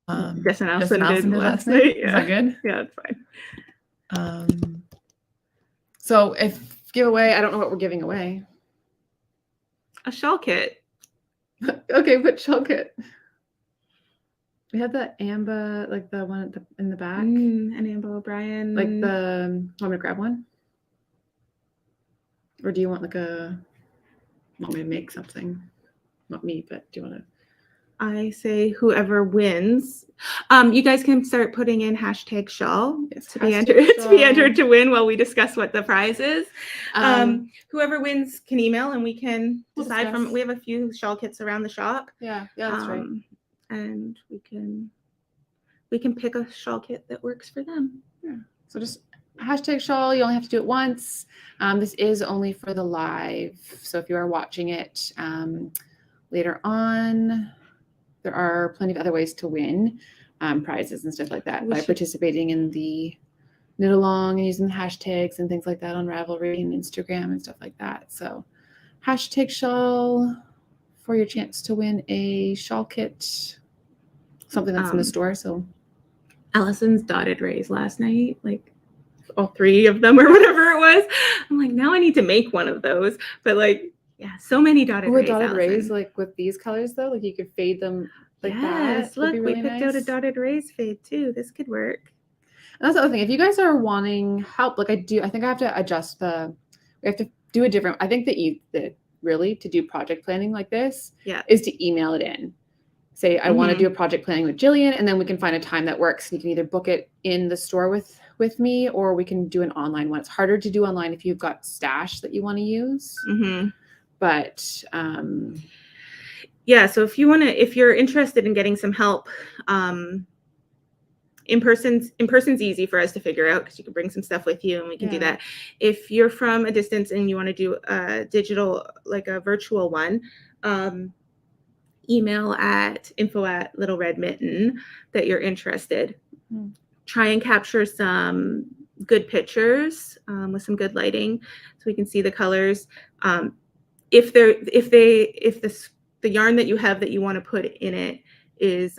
S2: Justin Allison did last night. Yeah.
S1: Is that good?
S2: Yeah, it's fine.
S1: So if giveaway, I don't know what we're giving away.
S2: A shawl kit.
S1: Okay, what shawl kit? We have the Amba, like the one in the back.
S2: An Amba O'Brien.
S1: Like want me to grab one? Or do you want want me to make something? Not me, but do you want to?
S2: I say whoever wins. You guys can start putting in hashtag shawl to be entered to win while we discuss what the prize is. Whoever wins can email and we can decide from. We have a few shawl kits around the shop.
S1: Yeah, that's right.
S2: And we can pick a shawl kit that works for them.
S1: Yeah. So just hashtag shawl. You only have to do it once. This is only for the live. So if you are watching it later on, there are plenty of other ways to win prizes and stuff like that by participating in the knit along and using the hashtags and things like that on Ravelry and Instagram and stuff like that. So hashtag shawl for your chance to win a shawl kit, something that's in the store. So
S2: Allison's dotted rays last night, like all 3 of them or whatever it was. I'm like, now I need to make one of those. But like, yeah, so many dotted rays.
S1: Dotted rays, like with these colors though, like you could fade them like that.
S2: Yes, look, we picked out a dotted rays fade too. This could work.
S1: And that's the other thing. If you guys are wanting help, like I think I have to adjust we have to do a different. I think that really to do project planning like this is to email it in. Say I want to do a project planning with Jillian, and then we can find a time that works. You can either book it in the store with me, or we can do an online one. It's harder to do online if you've got stash that you want to use. But so
S2: if you're interested in getting some help, in person's easy for us to figure out because you can bring some stuff with you and we can do that. If you're from a distance and you want to do a digital, like a virtual one, email at info@littleredmitten that you're interested. Try and capture some good pictures with some good lighting so we can see the colors. If the yarn that you have that you want to put in it is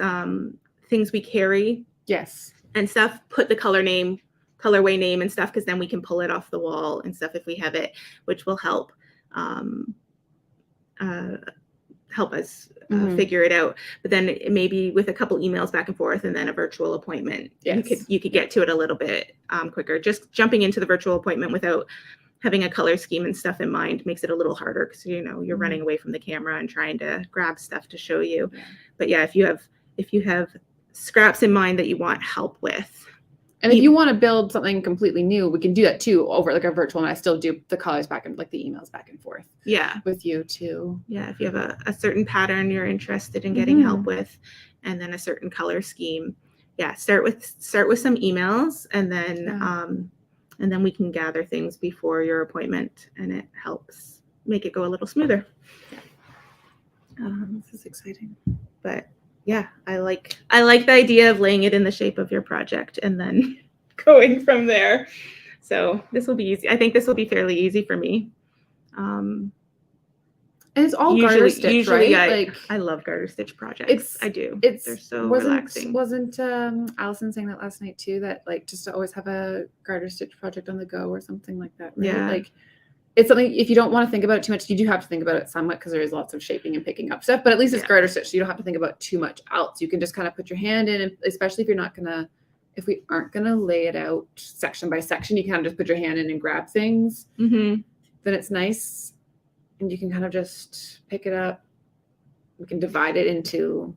S2: things we carry,
S1: yes,
S2: and stuff, put the colorway name and stuff, because then we can pull it off the wall and stuff if we have it, which will help help us figure it out. But then maybe with a couple emails back and forth and then a virtual appointment, you could get to it a little bit quicker. Just jumping into the virtual appointment without having a color scheme and stuff in mind makes it a little harder, because you're running away from the camera and trying to grab stuff to show you. But yeah, if you have scraps in mind that you want help with,
S1: and if you want to build something completely new, we can do that too over like a virtual, and I still do the colors back and like the emails back and forth.
S2: Yeah.
S1: With you too.
S2: Yeah. If you have a certain pattern you're interested in getting help with, and then a certain color scheme. Yeah. Start with some emails, and then we can gather things before your appointment, and it helps make it go a little smoother.
S1: This is exciting.
S2: But yeah, I like the idea of laying it in the shape of your project and then going from there. So this will be easy. I think this will be fairly easy for me.
S1: And it's all garter stitch, right?
S2: I love garter stitch projects. They're so relaxing.
S1: Wasn't Allison saying that last night too? That like just to always have a garter stitch project on the go or something like that. Right?
S2: Yeah.
S1: Like it's something, if you don't want to think about it too much, you do have to think about it somewhat, because there is lots of shaping and picking up stuff, but at least it's garter stitch, so you don't have to think about too much else. You can just kind of put your hand in, and especially if we aren't gonna lay it out section by section, you kind of just put your hand in and grab things. Then it's nice, and you can kind of just pick it up. We can divide it into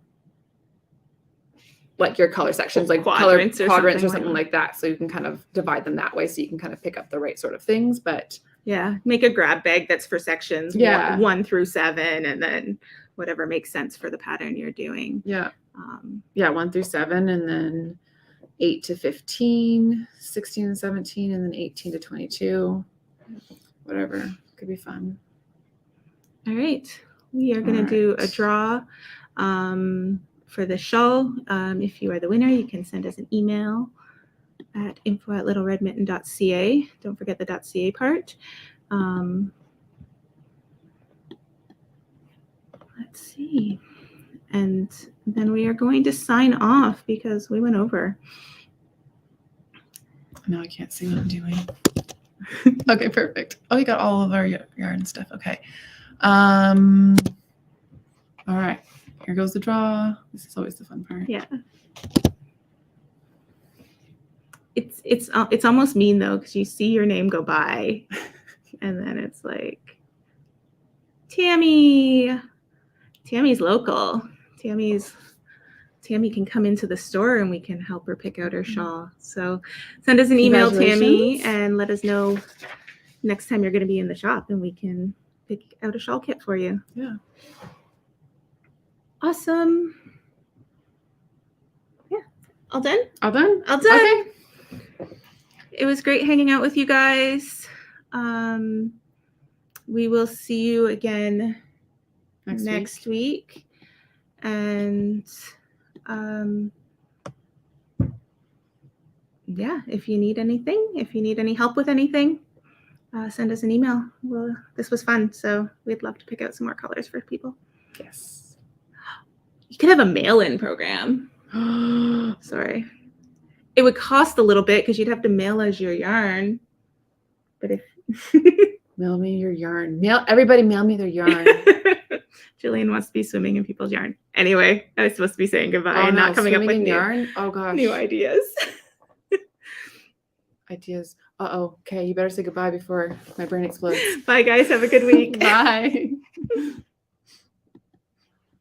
S1: like your color sections, like quadrants or something like that, so you can kind of divide them that way, so you can kind of pick up the right sort of things. But
S2: yeah, make a grab bag that's for sections 1 through 7, and then whatever makes sense for the pattern you're doing.
S1: 1 through 7, and then 8 to 15, 16 and 17, and then 18 to 22. Whatever, could be fun.
S2: All right, we are going to do a draw for the shawl. If you are the winner, you can send us an email at info@littleredmitten.ca. Don't forget the .ca part. Let's see. And then we are going to sign off because we went over.
S1: No, I can't see what I'm doing. Okay, perfect. Oh, you got all of our yarn stuff. Okay. All right. Here goes the draw. This is always the fun part.
S2: Yeah. It's almost mean though, because you see your name go by, and then it's like, Tammy's local. Tammy can come into the store and we can help her pick out her shawl. So send us an email, Tammy, and let us know next time you're going to be in the shop, and we can pick out a shawl kit for you.
S1: Yeah.
S2: Awesome. Yeah. All done?
S1: All done?
S2: All done.
S1: Okay.
S2: It was great hanging out with you guys. We will see you again next week. And yeah, if you need any help with anything, send us an email. This was fun, so we'd love to pick out some more colors for people.
S1: Yes.
S2: You could have a mail-in program. Sorry. It would cost a little bit because you'd have to mail us your yarn. But if
S1: mail me your yarn. Everybody mail me their yarn.
S2: Jillian wants to be swimming in people's yarn. Anyway, I was supposed to be saying goodbye and not coming up with
S1: yarn. Oh gosh.
S2: New ideas.
S1: Ideas. Okay, you better say goodbye before my brain explodes.
S2: Bye guys, have a good week.
S1: Bye.